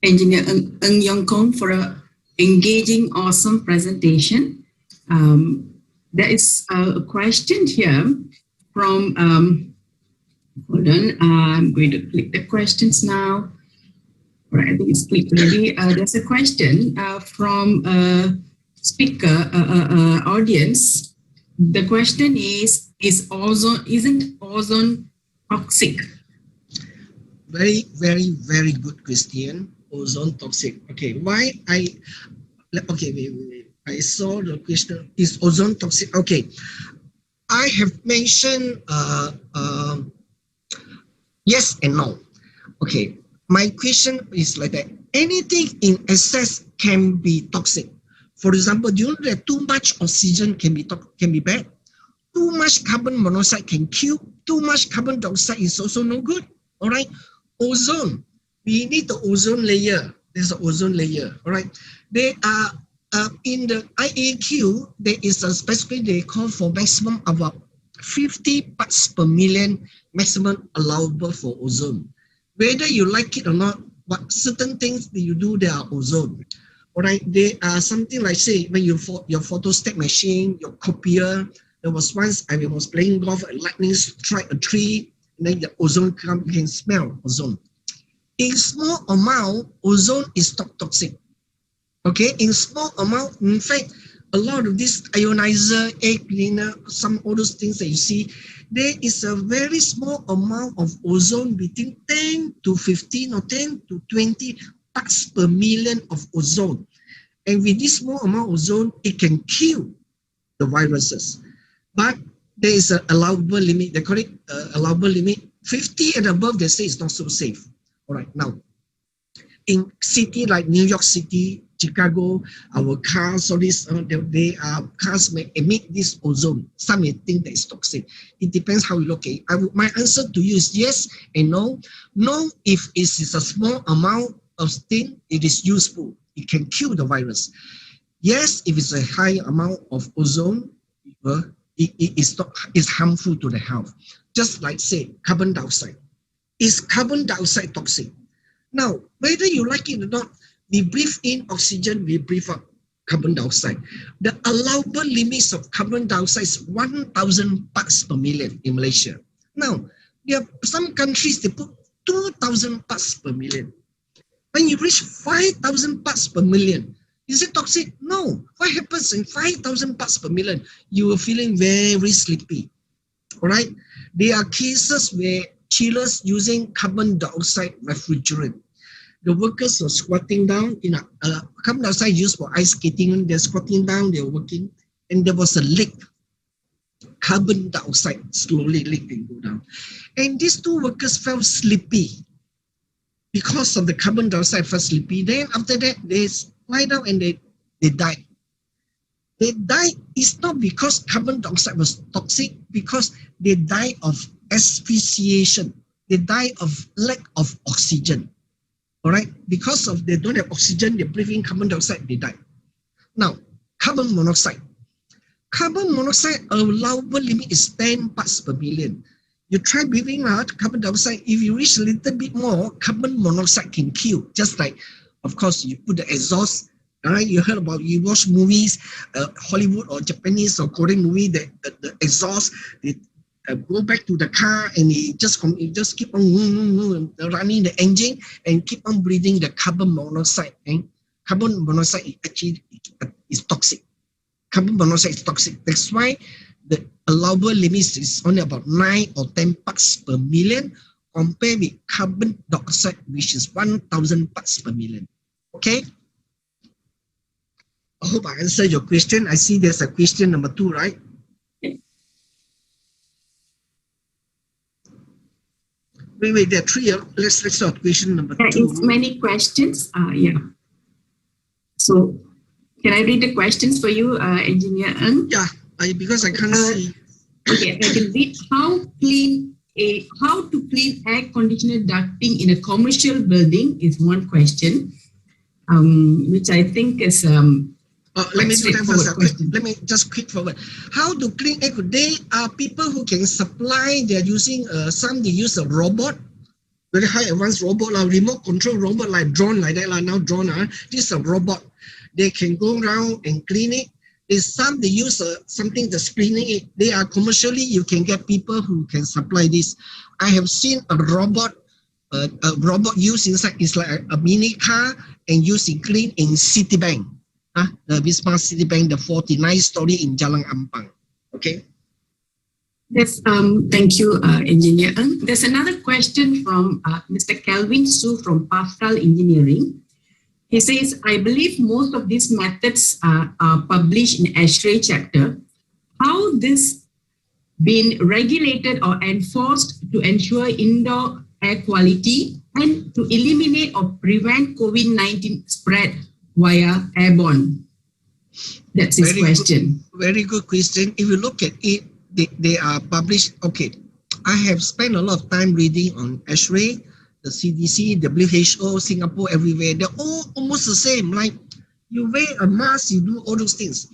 Speaker 3: Engineer Ng Yong Kong, for an engaging, awesome presentation. There is a question here from, hold on, I'm going to click the questions now. All right, I think it's clicked already. There's a question from a speaker audience. The question isn't ozone toxic?
Speaker 4: Very, very, very good question. Ozone toxic. Okay, why wait. I saw the question. Is ozone toxic? Okay, I have mentioned yes and no. Okay, my question is like that. Anything in excess can be toxic. For example, do you know that too much oxygen can be bad? Too much carbon monoxide can kill. Too much carbon dioxide is also no good. All right. Ozone, we need the ozone layer. There's an ozone layer. All right. They are in the IAQ. There is a specifically they call for maximum about 50 parts per million maximum allowable for ozone. Whether you like it or not, but certain things that you do, there are ozone. All right. They are something like, say, when your photostat machine, your copier. There was once I was playing golf, a lightning strike a tree. And then the ozone come, you can smell ozone. In small amount, ozone is toxic. Okay, in small amount, in fact, a lot of this ionizer, air cleaner, some all those things that you see, there is a very small amount of ozone between 10 to 15 or 10 to 20 parts per million of ozone. And with this small amount of ozone, it can kill the viruses. But there is an allowable limit. They call it allowable limit. 50 and above, they say it's not so safe. All right. Now, in city like New York City, Chicago, our cars, all this, they cars may emit this ozone. Some may think that it's toxic. It depends how you look at it. My answer to you is yes and no. No, if it is a small amount of thing, it is useful. It can kill the virus. Yes, if it's a high amount of ozone, it's harmful to the health. Just like say carbon dioxide. Is carbon dioxide toxic? Now, whether you like it or not, we breathe in oxygen, we breathe out carbon dioxide. The allowable limits of carbon dioxide is 1,000 parts per million in Malaysia. Now, there are some countries, they put 2,000 parts per million. When you reach 5,000 parts per million, is it toxic? No. What happens in 5,000 parts per million? You are feeling very sleepy. All right? There are cases where chillers using carbon dioxide refrigerant. The workers were squatting down in carbon dioxide used for ice skating. They're squatting down, they're working, and there was a leak. Carbon dioxide slowly leaked and go down. And these two workers felt sleepy because of the carbon dioxide, felt sleepy. Then after that, they lie down and they died. They died, it's not because carbon dioxide was toxic, because they died of asphyxiation. They died of lack of oxygen. All right, because of they don't have oxygen, they breathe in carbon dioxide, they die. Now, carbon monoxide. Carbon monoxide allowable limit is 10 parts per million. You try breathing out carbon dioxide, if you reach a little bit more, carbon monoxide can kill. Just like, of course, you put the exhaust. All right, you heard about, you watch movies, Hollywood or Japanese or Korean movie, the exhaust, they go back to the car and it just keep on running the engine and keep on breathing the carbon monoxide. And carbon monoxide actually is toxic. Carbon monoxide is toxic. That's why the allowable limit is only about 9 or 10 parts per million compared with carbon dioxide, which is 1,000 parts per million. Okay? I hope I answered your question. I see there's a question number 2, right? Wait, there are 3. Let's start question number 2.
Speaker 3: It's many questions. Yeah. So, can I read the questions for you, Engineer Ng?
Speaker 4: Yeah, because I can't see.
Speaker 3: Okay, I can read how to clean air conditioner ducting in a commercial building is one question, which I think is
Speaker 4: let me do that first. Let me just quick forward. How to clean air? They are people who can supply. They are using some. They use a robot, very high advanced robot, remote control robot like drone like that. Now drone. This is a robot. They can go around and clean it. There's some they use something that's cleaning it. They are commercially. You can get people who can supply this. I have seen a robot used inside. It's like a mini car and used in clean in Citibank. The Wisma Citibank, the 49-story in Jalan Ampang. Okay.
Speaker 3: Yes. Thank you, Engineer Ng. There's another question from Mr. Kelvin Su from Pascal Engineering. He says, I believe most of these methods are published in ASHRAE chapter. How this been regulated or enforced to ensure indoor air quality and to eliminate or prevent COVID-19 spread via airborne? That's his question.
Speaker 4: Very good question. If you look at it, they are published. Okay, I have spent a lot of time reading on ASHRAE, the CDC, WHO, Singapore, everywhere. They're all almost the same. Like you wear a mask, you do all those things.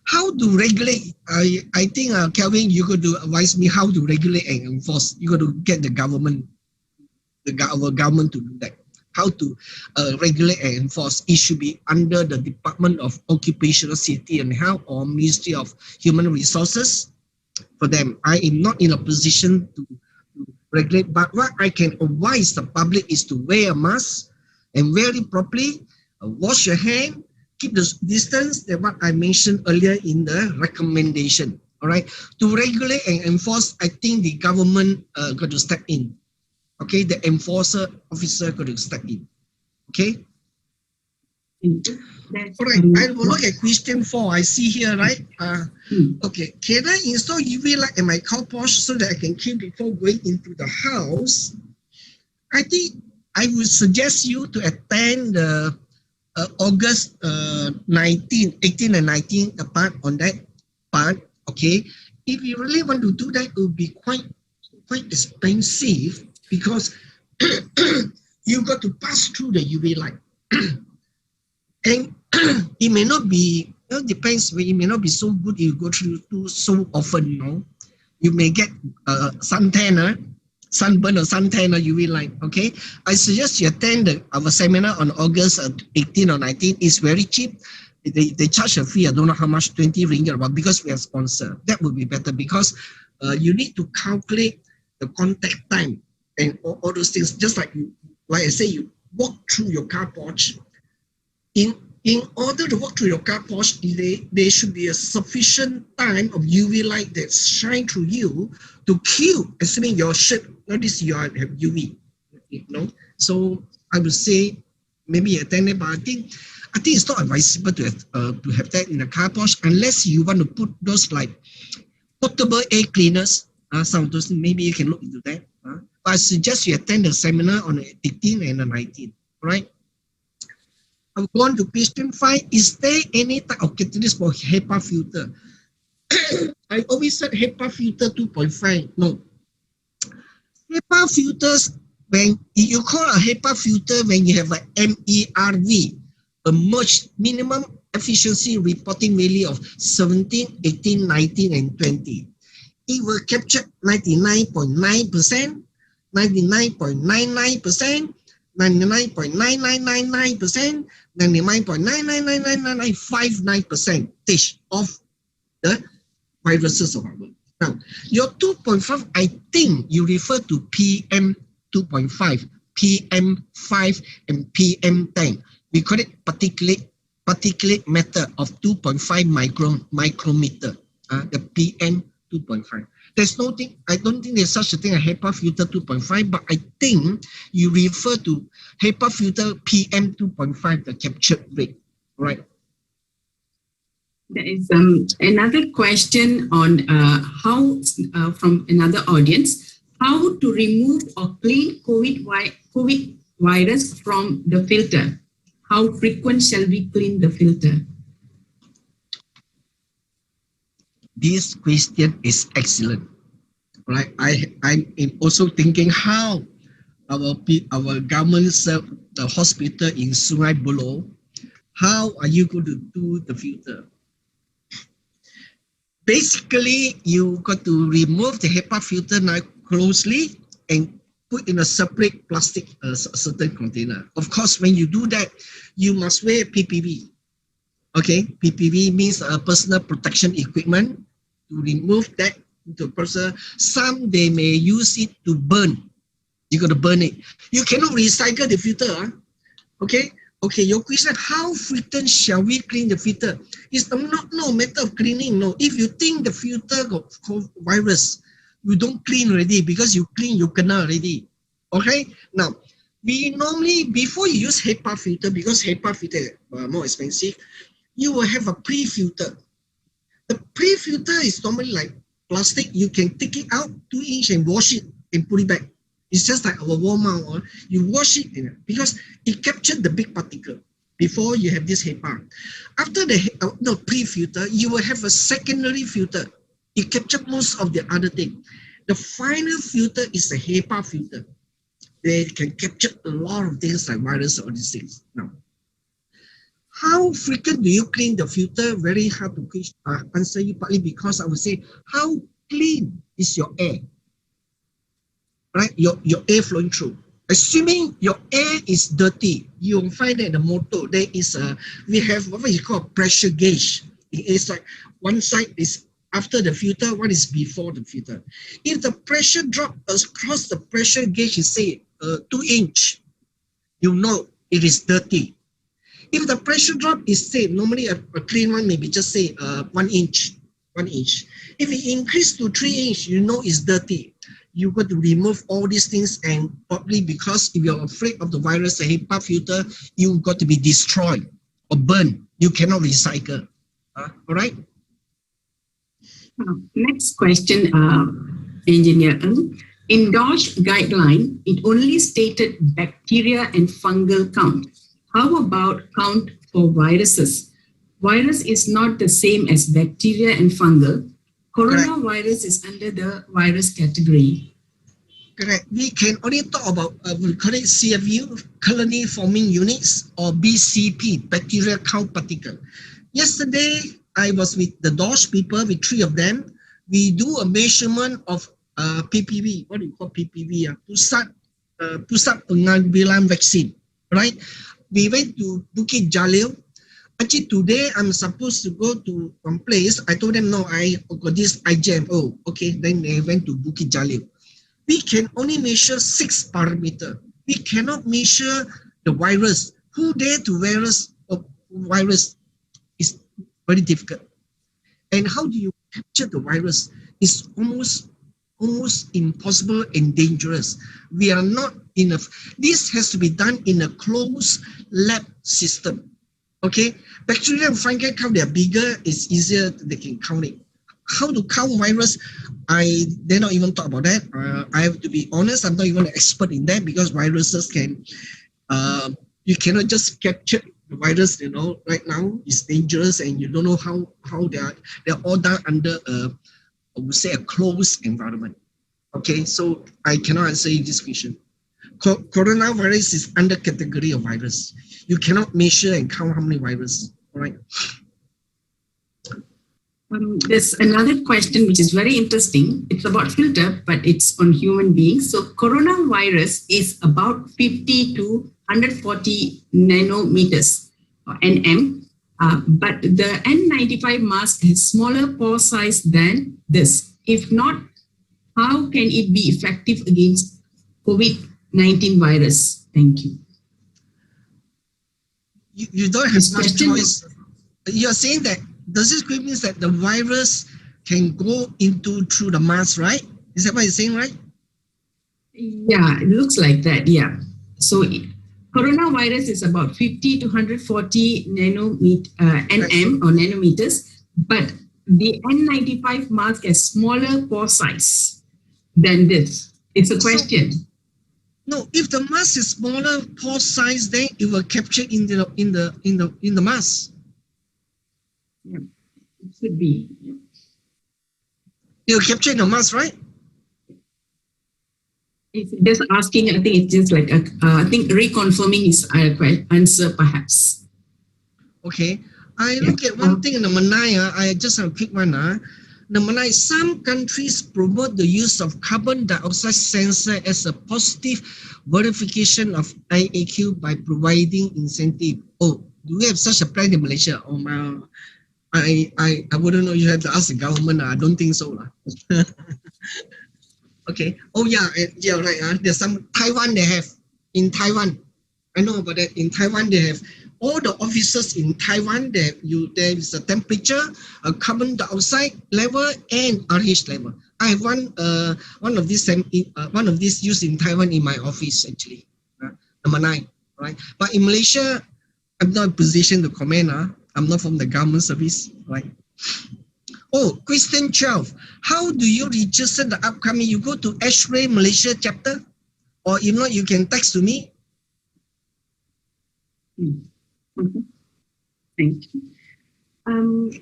Speaker 4: How to regulate? I think, Kelvin, you got to advise me how to regulate and enforce. You got to get the government, our government to do that. How to regulate and enforce. It should be under the Department of Occupational Safety and Health or Ministry of Human Resources for them. I am not in a position to regulate, but what I can advise the public is to wear a mask and wear it properly, wash your hand, keep the distance, that what I mentioned earlier in the recommendation. All right, to regulate and enforce, I think the government got to step in. Okay, the enforcer officer got to step in. Okay. All right, I will look at question 4. I see here, right? Okay, can I install UV light in my carport so that I can keep before going into the house? I think I would suggest you to attend the August 18 and 19 apart on that part. Okay, if you really want to do that, it will be quite expensive because you got to pass through the UV light, and it may not be. It depends. It may not be so good. You go through so often. No, you may get sunburn or suntan or UV light. Okay, I suggest you attend our seminar on August 18 or 19. It's very cheap. They charge a fee. I don't know how much, 20 ringgit, but because we are sponsored, that would be better because you need to calculate the contact time and all those things. Just like I say, you walk through your car porch. In order to walk through your car porch, there should be a sufficient time of UV light that shine through you to kill, assuming your shirt, notice you have UV, you know. So I would say maybe attend it, but I think it's not advisable to have that in the car porch unless you want to put those like portable air cleaners. Some of those, maybe you can look into that. But I suggest you attend the seminar on the 18th and the 19th, right? I'll go on to question 5. Is there any type of catalyst for HEPA filter? I always said HEPA filter 2.5. No. HEPA filters, when you call a HEPA filter when you have a MERV, a merged minimum efficiency reporting value of 17, 18, 19, and 20. It will capture 99.9%, 99.99%, 99.9999%, 99.9999959% of the viruses of our world. Now, your 2.5, I think you refer to PM 2.5, PM5, and PM10. We call it particulate matter of 2.5 micrometer, the PM 2.5. There's no thing, I don't think there's such a thing as HEPA filter 2.5, but I think you refer to HEPA filter PM 2.5, the captured rate, right?
Speaker 3: There is another question on how, from another audience, how to remove or clean COVID virus from the filter. How frequent shall we clean the filter?
Speaker 4: This question is excellent, right? I'm also thinking how our government serve the hospital in Sungai Buloh. How are you going to do the filter? Basically, you got to remove the HEPA filter now closely and put in a separate plastic certain container. Of course, when you do that, you must wear PPE. Okay, PPE means personal protection equipment. To remove that into person. Some they may use it to burn. You got to burn it. You cannot recycle the filter. Okay. Your question: how frequent shall we clean the filter? It's not no matter of cleaning. No, if you think the filter got virus, you don't clean already because you clean you kena already. Okay. Now we normally before you use HEPA filter, because HEPA filter is more expensive, you will have a pre-filter. The pre-filter is normally like plastic. You can take it out 2 inch and wash it and put it back. It's just like our warm out. You wash it because it captured the big particle before you have this HEPA. After the pre-filter, you will have a secondary filter. It captured most of the other thing. The final filter is a HEPA filter. They can capture a lot of things like virus or these things. Now, how frequent do you clean the filter? Very hard to answer you, partly because I would say, how clean is your air? Right, your air flowing through. Assuming your air is dirty, you will find that in the motor there is we have what is called pressure gauge. It's like one side is after the filter, one is before the filter. If the pressure drop across the pressure gauge is say 2 inch, you know it is dirty. If the pressure drop is say normally a clean one maybe just say 1 inch. If it increase to 3 inch, you know it's dirty. You got to remove all these things, and probably because if you're afraid of the virus, the HEPA filter, you've got to be destroyed or burned. You cannot recycle. All right.
Speaker 3: Next question, Engineer Ng. In DOSH guideline, it only stated bacteria and fungal count. How about count for viruses? Virus is not the same as bacteria and fungal. Coronavirus is under the virus category.
Speaker 4: Correct. We can only talk about we call it CFU, colony forming units, or BCP, bacterial count particle. Yesterday, I was with the DOSH people, with 3 of them. We do a measurement of PPV. What do you call PPV? Pusat Pengambilan Vaccine, right? We went to Bukit Jalil. Actually, today I'm supposed to go to one place. I told them, no, I got this IgM. Oh, okay. Then they went to Bukit Jalil. We can only measure 6 parameters. We cannot measure the virus. Who dare to virus is very difficult. And how do you capture the virus? It's almost impossible and dangerous. We are not enough. This has to be done in a closed lab system. Okay, bacteria and fungi count, they are bigger, it's easier, they can count it. How to count virus? I dare not even talk about that. I have to be honest, I'm not even an expert in that, because viruses can, you cannot just capture the virus, right now. It's dangerous, and you don't know how they're all done under I would say a closed environment. Okay, so I cannot answer you this question. Coronavirus is under category of virus. You cannot measure and count how many viruses. All right.
Speaker 3: There's another question which is very interesting. It's about filter, but it's on human beings. So coronavirus is about 50 to 140 nanometers, or nm. But the N95 mask has smaller pore size than this. If not, how can it be effective against COVID-19 virus? Thank you.
Speaker 4: You don't have much choice. You're saying that, does this mean that the virus can go through the mask, right? Is that what you're saying, right?
Speaker 3: Yeah, it looks like that, yeah. So coronavirus is about 50 to 140 nm or nanometers, but the N95 mask has smaller pore size than this. It's a question.
Speaker 4: No, if the mask is smaller pore size, then it will capture in the mask.
Speaker 3: Yeah, it should be. Yeah.
Speaker 4: It will capture in the mask, right?
Speaker 3: It's just asking, I think it's just like, I think reconfirming his answer perhaps.
Speaker 4: Okay. I look at one thing in the Manaya, I just have a quick one. The Manaya, some countries promote the use of carbon dioxide sensor as a positive verification of IAQ by providing incentive. Oh, do we have such a plan in Malaysia? Oh my, I wouldn't know. You have to ask the government. I don't think so. Okay. Oh yeah, right. There's some Taiwan they have. In Taiwan, I know about that. In Taiwan, they have all the officers in Taiwan. There is a temperature, a carbon dioxide level, and RH level. I have one of these used in Taiwan in my office actually. Number 9, right? But in Malaysia, I'm not in a position to comment. I'm not from the government service, right? Oh, question 12. How do you register the upcoming? You go to X-Ray Malaysia chapter, or if not, you can text to me.
Speaker 3: Thank you.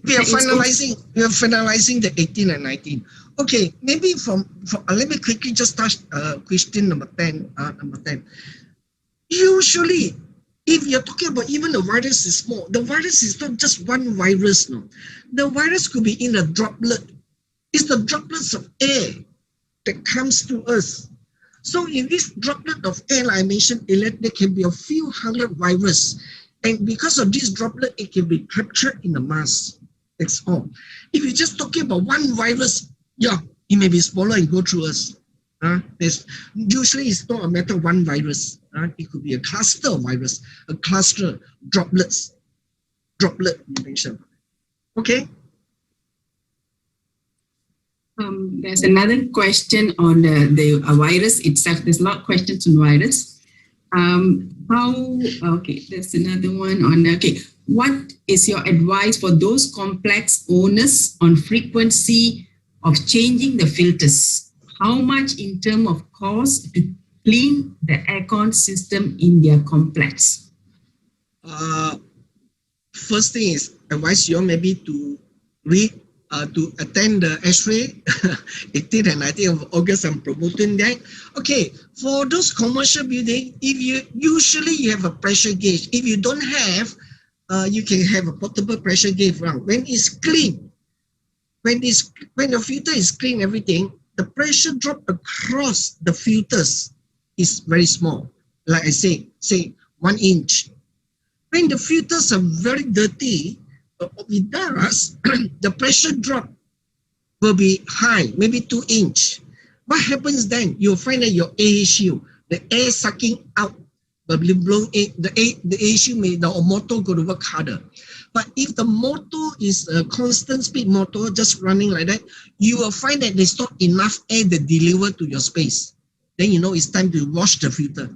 Speaker 4: We are finalizing the 18 and 19. Okay, maybe let me quickly just touch question number 10. Usually, if you're talking about even the virus is small, the virus is not just one virus, no. The virus could be in a droplet. It's the droplets of air that comes to us. So in this droplet of air, like I mentioned earlier, there can be a few hundred viruses. And because of this droplet, it can be captured in the mass. That's all. If you're just talking about one virus, yeah, it may be smaller and go through us. Usually it's not a matter of one virus. It could be a cluster of virus, a cluster, droplet you mentioned. Okay.
Speaker 3: There's another question on the virus itself. There's a lot of questions on virus. Okay, there's another one on, okay. What is your advice for those complex owners on frequency of changing the filters? How much in terms of cost to clean the aircon system in their complex?
Speaker 4: First thing is advise you maybe to read, to attend the X-ray 18th and 19th of August. I'm promoting that. Okay, for those commercial building, if you usually have a pressure gauge. If you don't have, you can have a portable pressure gauge around. When it's clean, when the filter is clean, everything, the pressure drop across the filters is very small. Like I say 1 inch. When the filters are very dirty with dust, the pressure drop will be high, maybe 2 inch. What happens then? You'll find that your AHU, the air sucking out, will be blown in, the AHU may, the motor go to work harder. But if the motor is a constant speed motor, just running like that, you will find that there's not enough air to deliver to your space. Then you know it's time to wash the filter.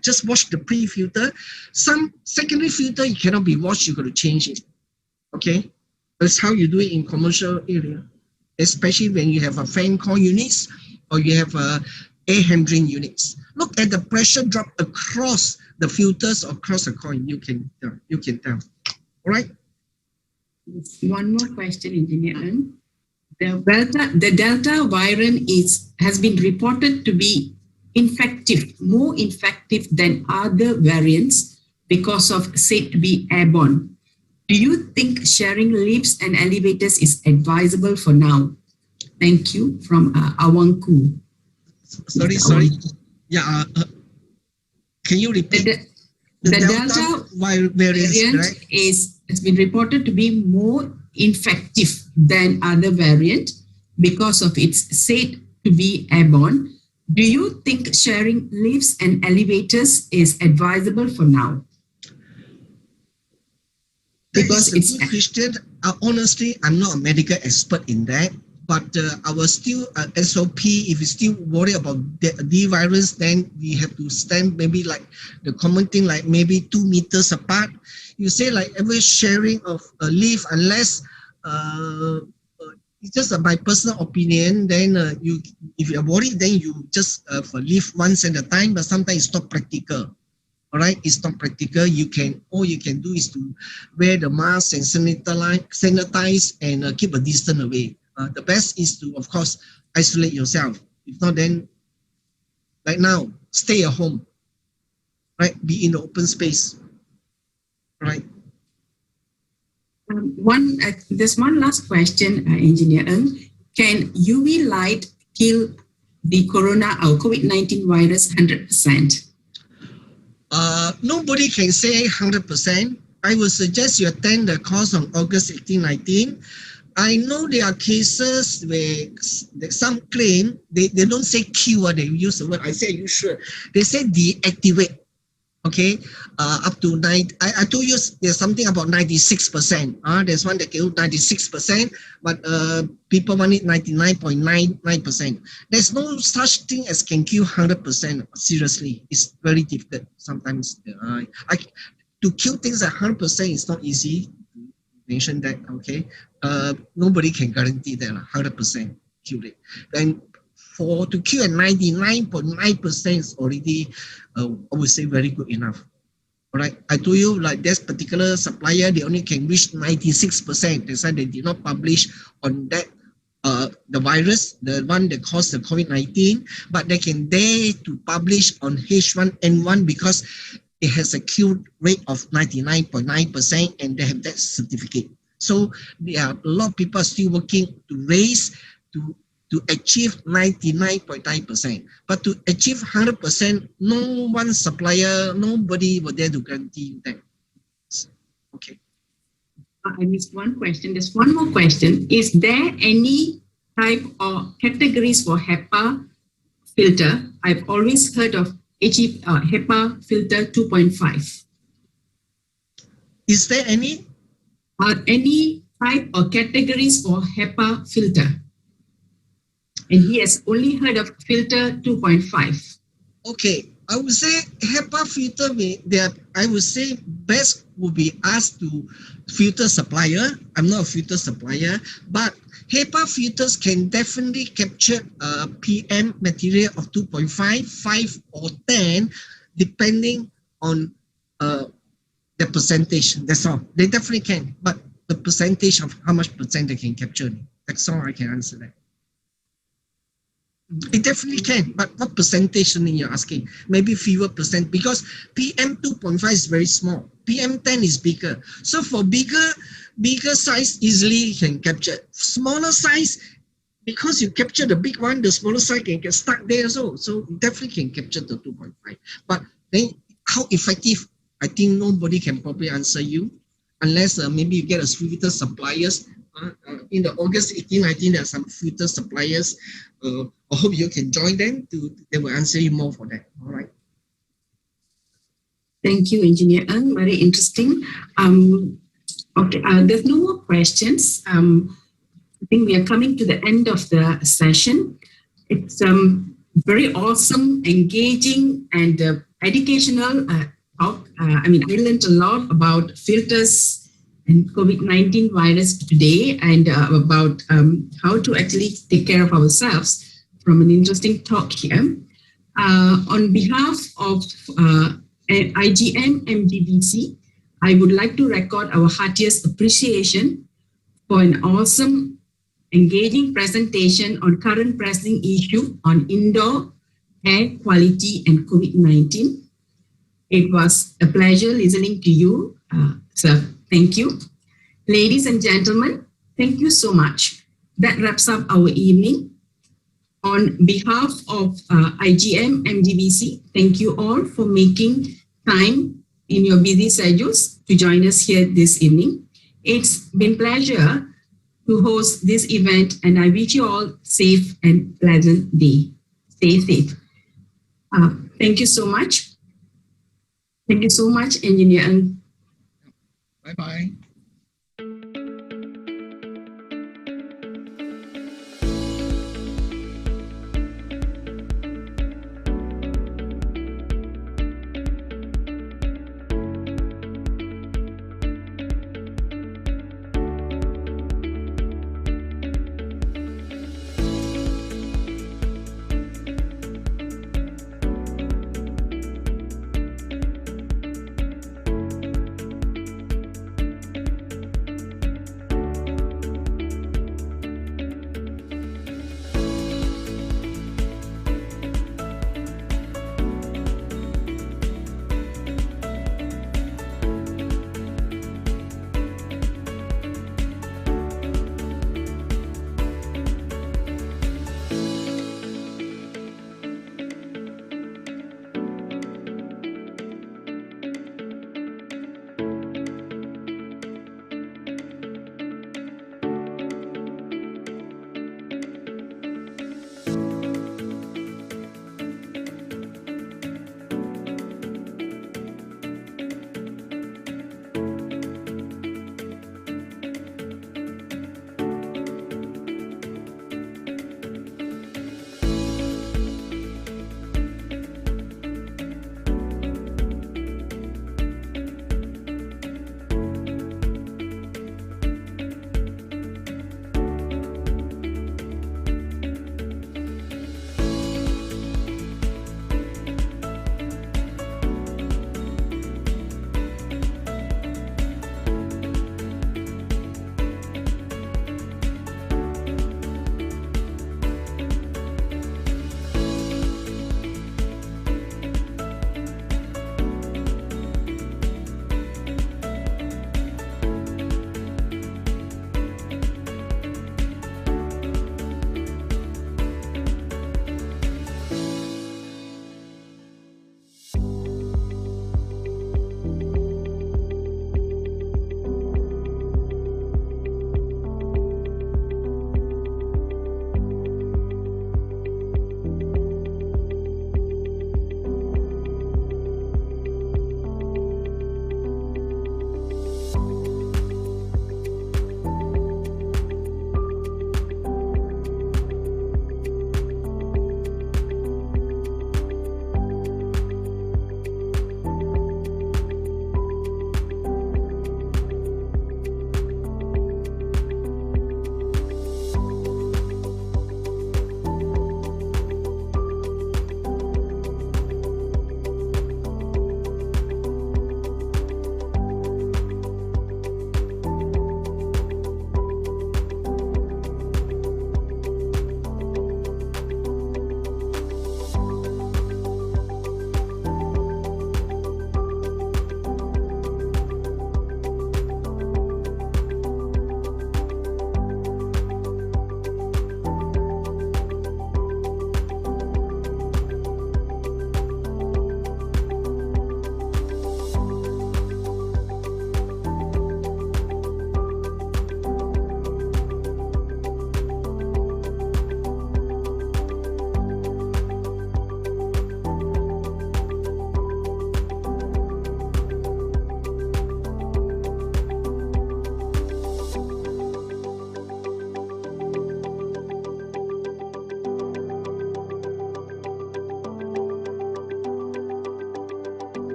Speaker 4: Just wash the pre-filter. Some secondary filter, you cannot be washed, you got to change it. Okay? That's how you do it in commercial area. Especially when you have a fan coil units or you have a air handling units. Look at the pressure drop across the filters or across the coil. You can tell. All right?
Speaker 3: One more question, Engineer Ng. The Delta variant has been reported to be more infective than other variants because of said to be airborne. Do you think sharing lifts and elevators is advisable for now? Thank you, from Awangku.
Speaker 4: Sorry. Yeah. Can you repeat?
Speaker 3: The Delta variant
Speaker 4: right?
Speaker 3: has been reported to be more infective than other variant because of its said to be airborne. Do you think sharing lifts and elevators is advisable for now?
Speaker 4: Because it's a good question. Honestly, I'm not a medical expert in that, but our still SOP, if you still worry about the virus, then we have to stand maybe like the common thing, like maybe 2 meters apart. You say like every sharing of a lift, unless it's just my personal opinion, then if you're worried, then you just for lift once at a time, but sometimes it's not practical. All right, it's not practical. All you can do is to wear the mask and sanitize and keep a distance away. The best is to, of course, isolate yourself. If not, then like now, stay at home. Right, be in the open space. Right.
Speaker 3: There's one last question, Engineer Ng. Can UV light kill the corona or COVID-19 virus 100%?
Speaker 4: Nobody can say 100%. I would suggest you attend the course on August 18, 19. I know there are cases where some claim, they don't say kill, they use the word, I say, are you sure? They say deactivate. Okay, up to 9. I told you there's something about 96%. There's one that killed 96%, but people want it 99.99%. There's no such thing as can kill 100%. Seriously, it's very difficult sometimes. To kill things at 100% is not easy. Mention that. Okay, nobody can guarantee that 100% kill it. Then to kill at 99.9% is already, I would say, very good enough. All right, I told you like this particular supplier, they only can reach 96%. That's why they did not publish on that the virus, the one that caused the COVID-19, but they can dare to publish on H1N1 because it has a kill rate of 99.9% and they have that certificate. So there are a lot of people still working to raise to achieve 99.9%. But to achieve 100%, no one supplier, nobody will dare to guarantee that. Okay.
Speaker 3: I missed one question. There's one more question. Is there any type or categories for HEPA filter? I've always heard of HEPA filter 2.5.
Speaker 4: Is there any?
Speaker 3: Any type or categories for HEPA filter? And he has only heard of filter 2.5.
Speaker 4: Okay, I would say HEPA filter, I would say best would be asked to filter supplier. I'm not a filter supplier, but HEPA filters can definitely capture PM material of 2.5, 5 or 10, depending on the percentage. That's all. They definitely can, but the percentage of how much percent they can capture. That's all I can answer that. It definitely can, but what percentage you're asking? Maybe fewer percent, because PM 2.5 is very small. PM 10 is bigger. So for bigger size, easily can capture. Smaller size, because you capture the big one, the smaller size can get stuck there also. So definitely can capture the 2.5. But then how effective? I think nobody can probably answer you, unless maybe you get a filter suppliers. In the August 18-19, there are some filter suppliers. I hope you can join them. They will answer you more for that. All right.
Speaker 3: Thank you, Engineer Ng. Very interesting. Okay, there's no more questions. I think we are coming to the end of the session. It's very awesome, engaging, and educational talk. I learned a lot about filters and COVID-19 virus today, and about how to actually take care of ourselves from an interesting talk here. On behalf of IGM MGBC, I would like to record our heartiest appreciation for an awesome, engaging presentation on current pressing issue on indoor air quality and COVID-19. It was a pleasure listening to you, sir. Thank you. Ladies and gentlemen, thank you so much. That wraps up our evening. On behalf of IGM MGBC, thank you all for making time in your busy schedules to join us here this evening. It's been a pleasure to host this event, and I wish you all safe and pleasant day. Stay safe. Thank you so much. Thank you so much, Engineer.
Speaker 4: Bye-bye.